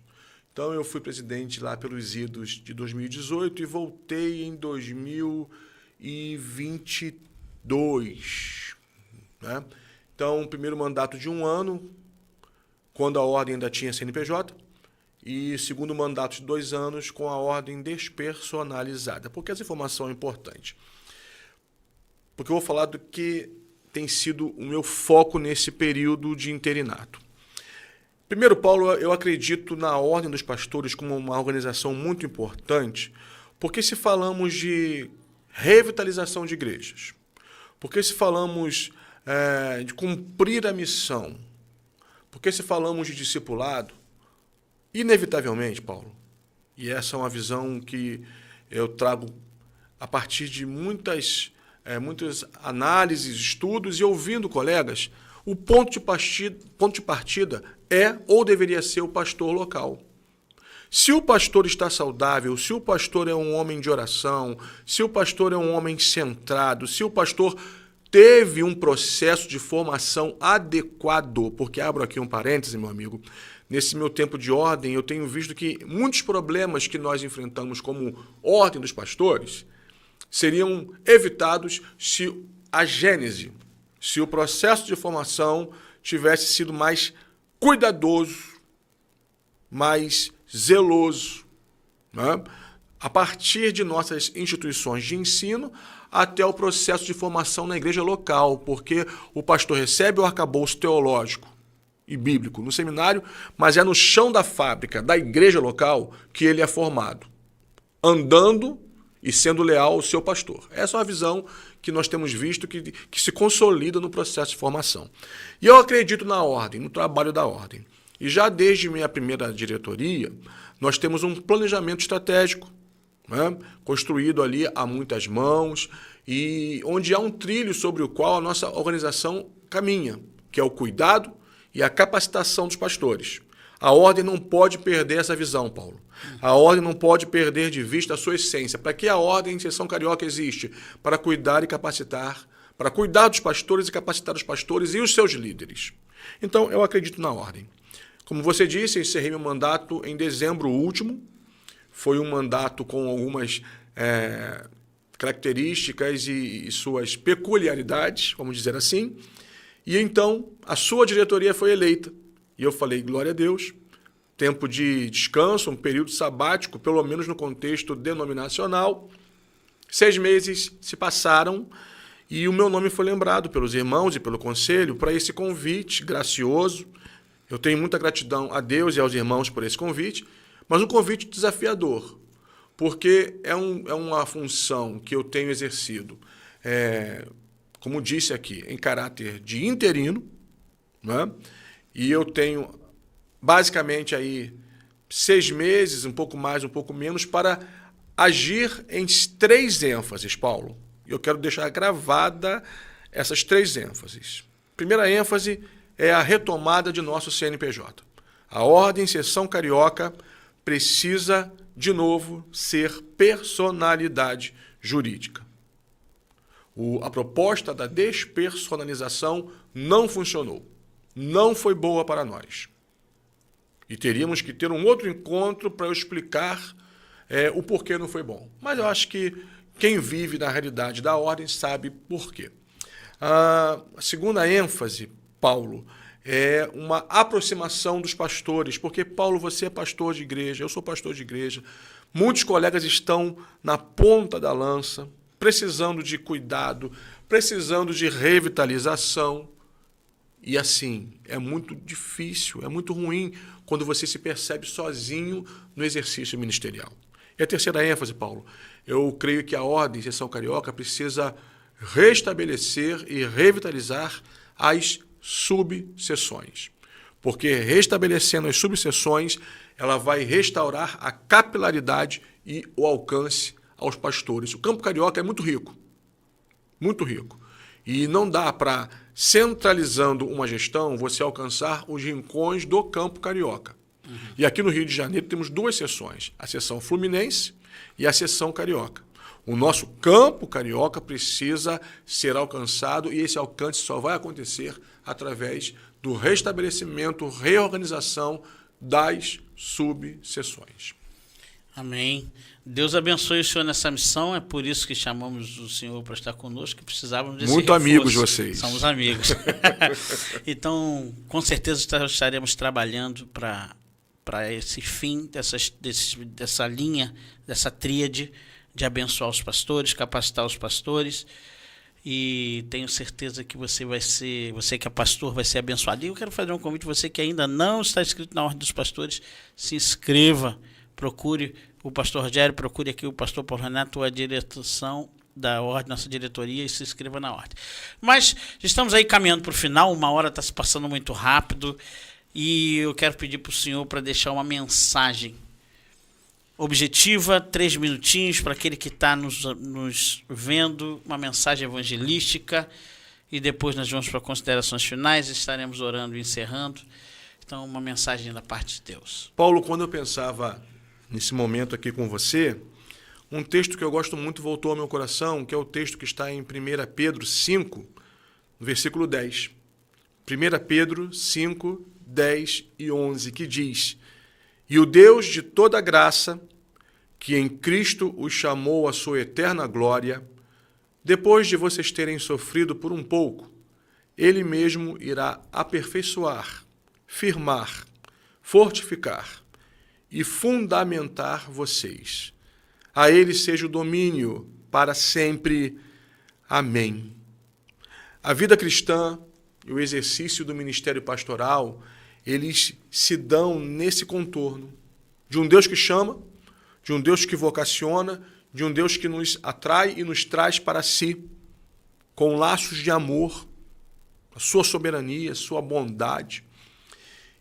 Então, eu fui presidente lá pelos idos de 2018 e voltei em 2022. Né? Então, o primeiro mandato de 1 ano, quando a ordem ainda tinha CNPJ, e segundo mandato de 2 anos, com a ordem despersonalizada. Por que essa informação é importante? Porque eu vou falar do que tem sido o meu foco nesse período de interinato. Primeiro, Paulo, eu acredito na Ordem dos Pastores como uma organização muito importante, porque se falamos de revitalização de igrejas, porque se falamos de cumprir a missão, porque se falamos de discipulado, inevitavelmente, Paulo, e essa é uma visão que eu trago a partir de muitas análises, estudos e ouvindo colegas, o ponto de partida é ou deveria ser o pastor local. Se o pastor está saudável, se o pastor é um homem de oração, se o pastor é um homem centrado, se o pastor teve um processo de formação adequado, porque abro aqui um parêntese, meu amigo, nesse meu tempo de ordem eu tenho visto que muitos problemas que nós enfrentamos como ordem dos pastores seriam evitados se a gênese, se o processo de formação tivesse sido mais cuidadoso, mais zeloso, né? A partir de nossas instituições de ensino até o processo de formação na igreja local, porque o pastor recebe o arcabouço teológico e bíblico no seminário, mas é no chão da fábrica, da igreja local, que ele é formado, andando e sendo leal ao seu pastor. Essa é uma visão que nós temos visto que se consolida no processo de formação. E eu acredito na ordem, no trabalho da ordem. E já desde minha primeira diretoria, nós temos um planejamento estratégico, né, construído ali a muitas mãos, e onde há um trilho sobre o qual a nossa organização caminha, que é o cuidado e a capacitação dos pastores. A ordem não pode perder essa visão, Paulo. A ordem não pode perder de vista a sua essência. Para que a ordem em Seção Carioca existe? Para cuidar e capacitar, para cuidar dos pastores e capacitar os pastores e os seus líderes. Então, eu acredito na ordem. Como você disse, eu encerrei meu mandato em dezembro último. Foi um mandato com algumas características e suas peculiaridades, vamos dizer assim. E então, a sua diretoria foi eleita. E eu falei, glória a Deus, tempo de descanso, um período sabático, pelo menos no contexto denominacional. 6 meses se passaram e o meu nome foi lembrado pelos irmãos e pelo conselho para esse convite gracioso. Eu tenho muita gratidão a Deus e aos irmãos por esse convite, mas um convite desafiador, porque é uma função que eu tenho exercido, como disse aqui, em caráter de interino, né? E eu tenho basicamente aí 6 meses, um pouco mais, um pouco menos, para agir em 3 ênfases, Paulo. Eu quero deixar gravada essas 3 ênfases. Primeira ênfase é a retomada de nosso CNPJ. A Ordem Seção Carioca precisa, de novo, ser personalidade jurídica. A proposta da despersonalização não funcionou. Não foi boa para nós. E teríamos que ter um outro encontro para eu explicar o porquê não foi bom. Mas eu acho que quem vive na realidade da ordem sabe por quê. A segunda ênfase, Paulo, é uma aproximação dos pastores, porque, Paulo, você é pastor de igreja, eu sou pastor de igreja, muitos colegas estão na ponta da lança, precisando de cuidado, precisando de revitalização. E assim, é muito difícil, é muito ruim quando você se percebe sozinho no exercício ministerial. E a terceira ênfase, Paulo, eu creio que a Ordem Seção Carioca precisa restabelecer e revitalizar as subseções. Porque restabelecendo as subseções, ela vai restaurar a capilaridade e o alcance aos pastores. O campo carioca é muito rico, muito rico. E não dá para, centralizando uma gestão, você alcançar os rincões do campo carioca. Uhum. E aqui no Rio de Janeiro temos 2 seções, a seção fluminense e a seção carioca. O nosso campo carioca precisa ser alcançado e esse alcance só vai acontecer através do restabelecimento, reorganização das subseções. Amém. Deus abençoe o senhor nessa missão, é por isso que chamamos o senhor para estar conosco, que precisávamos desse muito reforço. Amigos vocês. Somos amigos. Então, com certeza estaremos trabalhando para esse fim dessa linha, dessa tríade de abençoar os pastores, capacitar os pastores, e tenho certeza que você que é pastor vai ser abençoado. E eu quero fazer um convite, você que ainda não está inscrito na Ordem dos Pastores, se inscreva, procure o pastor Rogério, procure aqui o pastor Paulo Renato, a direção da Ordem, nossa diretoria, e se inscreva na Ordem. Mas estamos aí caminhando para o final, 1 hora está se passando muito rápido, e eu quero pedir para o senhor para deixar uma mensagem objetiva, 3 minutinhos, para aquele que está nos vendo, uma mensagem evangelística, e depois nós vamos para considerações finais, estaremos orando e encerrando. Então, uma mensagem da parte de Deus. Paulo, quando eu pensava nesse momento aqui com você, um texto que eu gosto muito voltou ao meu coração, que é o texto que está em 1 Pedro 5, no versículo 10. 1 Pedro 5, 10 e 11, que diz: E o Deus de toda graça, que em Cristo os chamou à sua eterna glória, depois de vocês terem sofrido por um pouco, Ele mesmo irá aperfeiçoar, firmar, fortificar e fundamentar vocês. A Ele seja o domínio para sempre. Amém. A vida cristã e o exercício do ministério pastoral, eles se dão nesse contorno de um Deus que chama, de um Deus que vocaciona, de um Deus que nos atrai e nos traz para si, com laços de amor, a sua soberania, a sua bondade.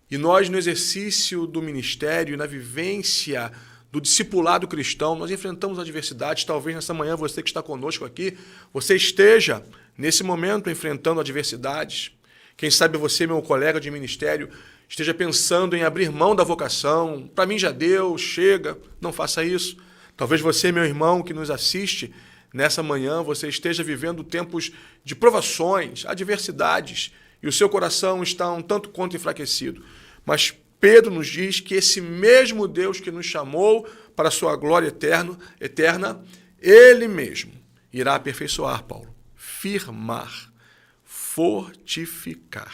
E nós, no exercício do ministério, na vivência do discipulado cristão, nós enfrentamos adversidades. Talvez nessa manhã, você que está conosco aqui, você esteja, nesse momento, enfrentando adversidades. Quem sabe você, meu colega de ministério, esteja pensando em abrir mão da vocação. Para mim já deu, chega, não faça isso. Talvez você, meu irmão, que nos assiste, nessa manhã, você esteja vivendo tempos de provações, adversidades, e o seu coração está um tanto quanto enfraquecido. Mas Pedro nos diz que esse mesmo Deus que nos chamou para a sua glória eterna, Ele mesmo irá aperfeiçoar, Paulo, firmar, fortificar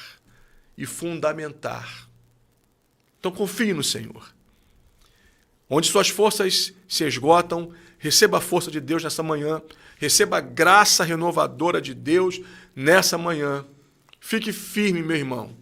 e fundamentar. Então confie no Senhor. Onde suas forças se esgotam, receba a força de Deus nessa manhã, receba a graça renovadora de Deus nessa manhã. Fique firme, meu irmão.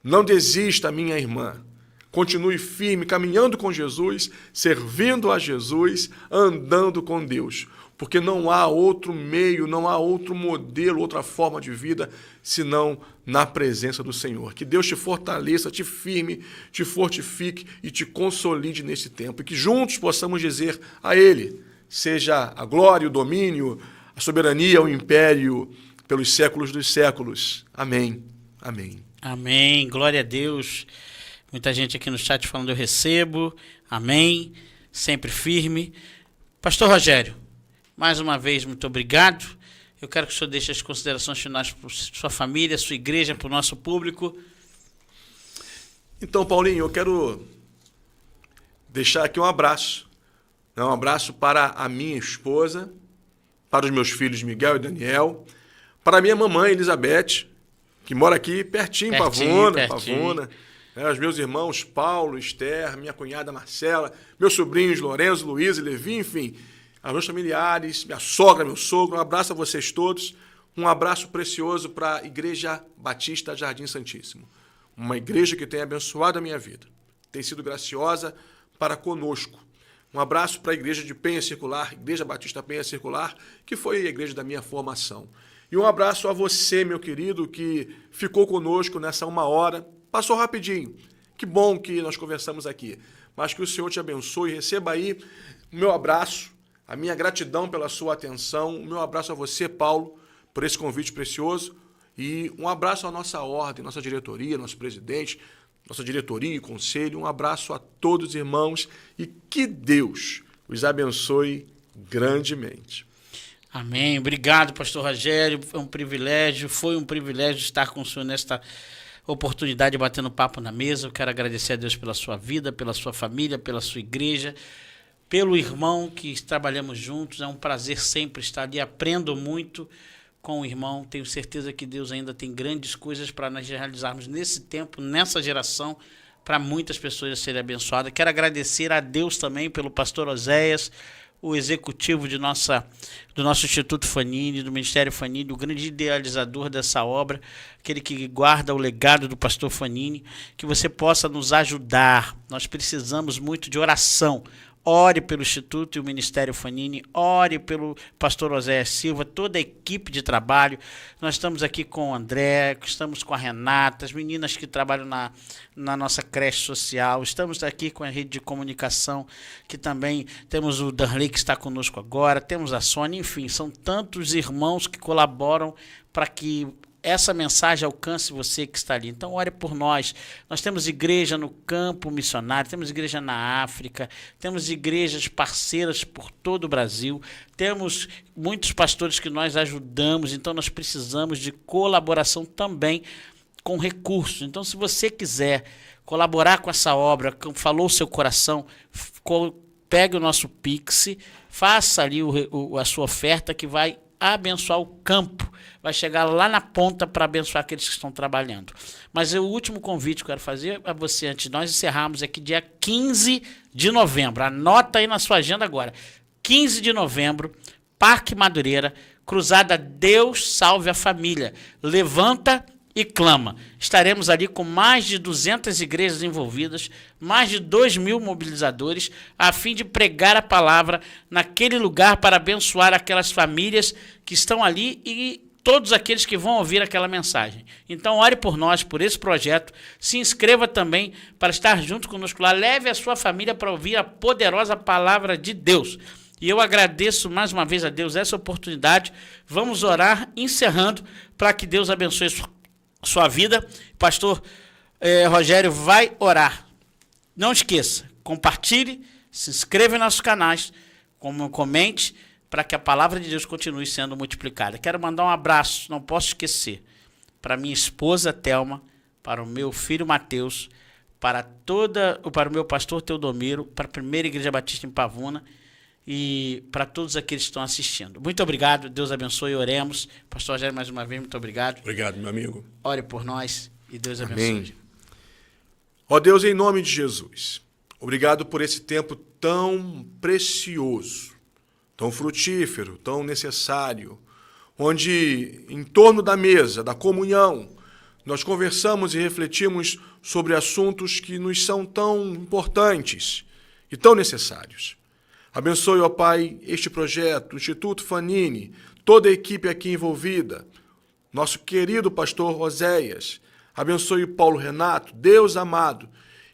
Não desista, minha irmã. Continue firme, caminhando com Jesus, servindo a Jesus, andando com Deus. Porque não há outro meio, não há outro modelo, outra forma de vida, senão na presença do Senhor. Que Deus te fortaleça, te firme, te fortifique e te consolide nesse tempo. E que juntos possamos dizer a Ele, seja a glória, o domínio, a soberania, o império, pelos séculos dos séculos. Amém. Amém. Amém. Glória a Deus. Muita gente aqui no chat falando eu recebo. Amém. Sempre firme. Pastor Rogério, mais uma vez, muito obrigado. Eu quero que o senhor deixe as considerações finais para sua família, sua igreja, para o nosso público. Então, Paulinho, eu quero deixar aqui um abraço. Um abraço para a minha esposa, para os meus filhos Miguel e Daniel, para a minha mamãe Elizabeth, que mora aqui pertinho, Pavuna. Os meus irmãos Paulo, Esther, minha cunhada Marcela, meus sobrinhos Lourenço, Luiz e Levi, enfim, aos meus familiares, minha sogra, meu sogro, um abraço a vocês todos, um abraço precioso para a Igreja Batista Jardim Santíssimo, uma igreja que tem abençoado a minha vida, tem sido graciosa para conosco. Um abraço para a Igreja de Penha Circular, Igreja Batista Penha Circular, que foi a igreja da minha formação. E um abraço a você, meu querido, que ficou conosco nessa 1 hora. Passou rapidinho. Que bom que nós conversamos aqui. Mas que o Senhor te abençoe. Receba aí o meu abraço, a minha gratidão pela sua atenção. O meu abraço a você, Paulo, por esse convite precioso. E um abraço à nossa ordem, nossa diretoria, nosso presidente, nossa diretoria e conselho. Um abraço a todos os irmãos e que Deus os abençoe grandemente. Amém. Obrigado, pastor Rogério. Foi um privilégio estar com o senhor nesta oportunidade de batendo papo na mesa. Eu quero agradecer a Deus pela sua vida, pela sua família, pela sua igreja, pelo irmão que trabalhamos juntos. É um prazer sempre estar ali. Aprendo muito com o irmão. Tenho certeza que Deus ainda tem grandes coisas para nós realizarmos nesse tempo, nessa geração, para muitas pessoas serem abençoadas. Quero agradecer a Deus também pelo pastor Oséias, o executivo do nosso Instituto Fanini, do Ministério Fanini, o grande idealizador dessa obra, aquele que guarda o legado do pastor Fanini, que você possa nos ajudar. Nós precisamos muito de oração. Ore pelo Instituto e o Ministério Fanini, ore pelo pastor Oséias Silva, toda a equipe de trabalho. Nós estamos aqui com o André, estamos com a Renata, as meninas que trabalham na nossa creche social, estamos aqui com a rede de comunicação, que também temos o Darley que está conosco agora, temos a Sônia, enfim, são tantos irmãos que colaboram para que essa mensagem alcance você que está ali. Então, ore por nós. Nós temos igreja no campo missionário, temos igreja na África, temos igrejas parceiras por todo o Brasil, temos muitos pastores que nós ajudamos, então nós precisamos de colaboração também com recursos. Então, se você quiser colaborar com essa obra, falou o seu coração, pegue o nosso Pix, faça ali a sua oferta que vai abençoar o campo, vai chegar lá na ponta para abençoar aqueles que estão trabalhando. Mas o último convite que eu quero fazer a você, antes de nós encerrarmos, é que dia 15 de novembro, anota aí na sua agenda agora, 15 de novembro, Parque Madureira, Cruzada Deus Salve a Família, levanta e clama. Estaremos ali com mais de 200 igrejas envolvidas, mais de 2.000 mobilizadores, a fim de pregar a palavra naquele lugar para abençoar aquelas famílias que estão ali e todos aqueles que vão ouvir aquela mensagem. Então, ore por nós, por esse projeto, se inscreva também para estar junto conosco lá, leve a sua família para ouvir a poderosa palavra de Deus. E eu agradeço mais uma vez a Deus essa oportunidade. Vamos orar, encerrando, para que Deus abençoe sua vida. Pastor Rogério vai orar. Não esqueça, compartilhe, se inscreva em nossos canais, comente, para que a palavra de Deus continue sendo multiplicada. Quero mandar um abraço, não posso esquecer, para minha esposa Thelma, para o meu filho Mateus, para o meu pastor Teodomiro, para a Primeira Igreja Batista em Pavuna, e para todos aqueles que estão assistindo. Muito obrigado, Deus abençoe, oremos. Pastor Rogério, mais uma vez, muito obrigado. Obrigado, meu amigo. Ore por nós e Deus abençoe. Amém. Ó Deus, em nome de Jesus, obrigado por esse tempo tão precioso, tão frutífero, tão necessário, onde em torno da mesa, da comunhão, nós conversamos e refletimos sobre assuntos que nos são tão importantes e tão necessários. Abençoe, ó Pai, este projeto, o Instituto Fanini, toda a equipe aqui envolvida, nosso querido pastor Oséias. Abençoe o Paulo Renato, Deus amado,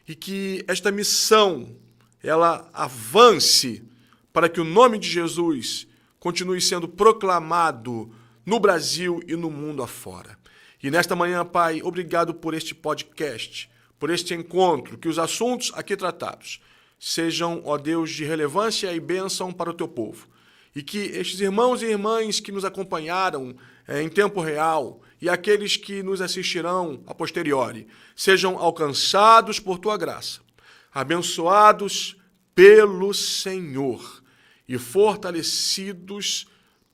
e que esta missão, ela avance para que o nome de Jesus continue sendo proclamado no Brasil e no mundo afora. E nesta manhã, Pai, obrigado por este podcast, por este encontro, que os assuntos aqui tratados sejam, ó Deus, de relevância e bênção para o teu povo. E que estes irmãos e irmãs que nos acompanharam em tempo real e aqueles que nos assistirão a posteriori sejam alcançados por tua graça, abençoados pelo Senhor e fortalecidos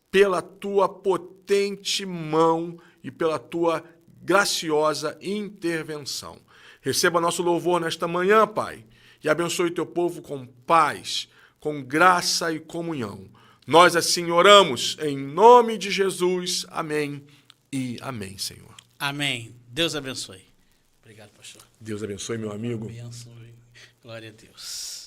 pela tua potente mão e pela tua graciosa intervenção. Receba nosso louvor nesta manhã, Pai, e abençoe teu povo com paz, com graça e comunhão. Nós assim oramos em nome de Jesus. Amém e amém, Senhor. Amém. Deus abençoe. Obrigado, pastor. Deus abençoe, meu amigo. Bênção. Glória a Deus.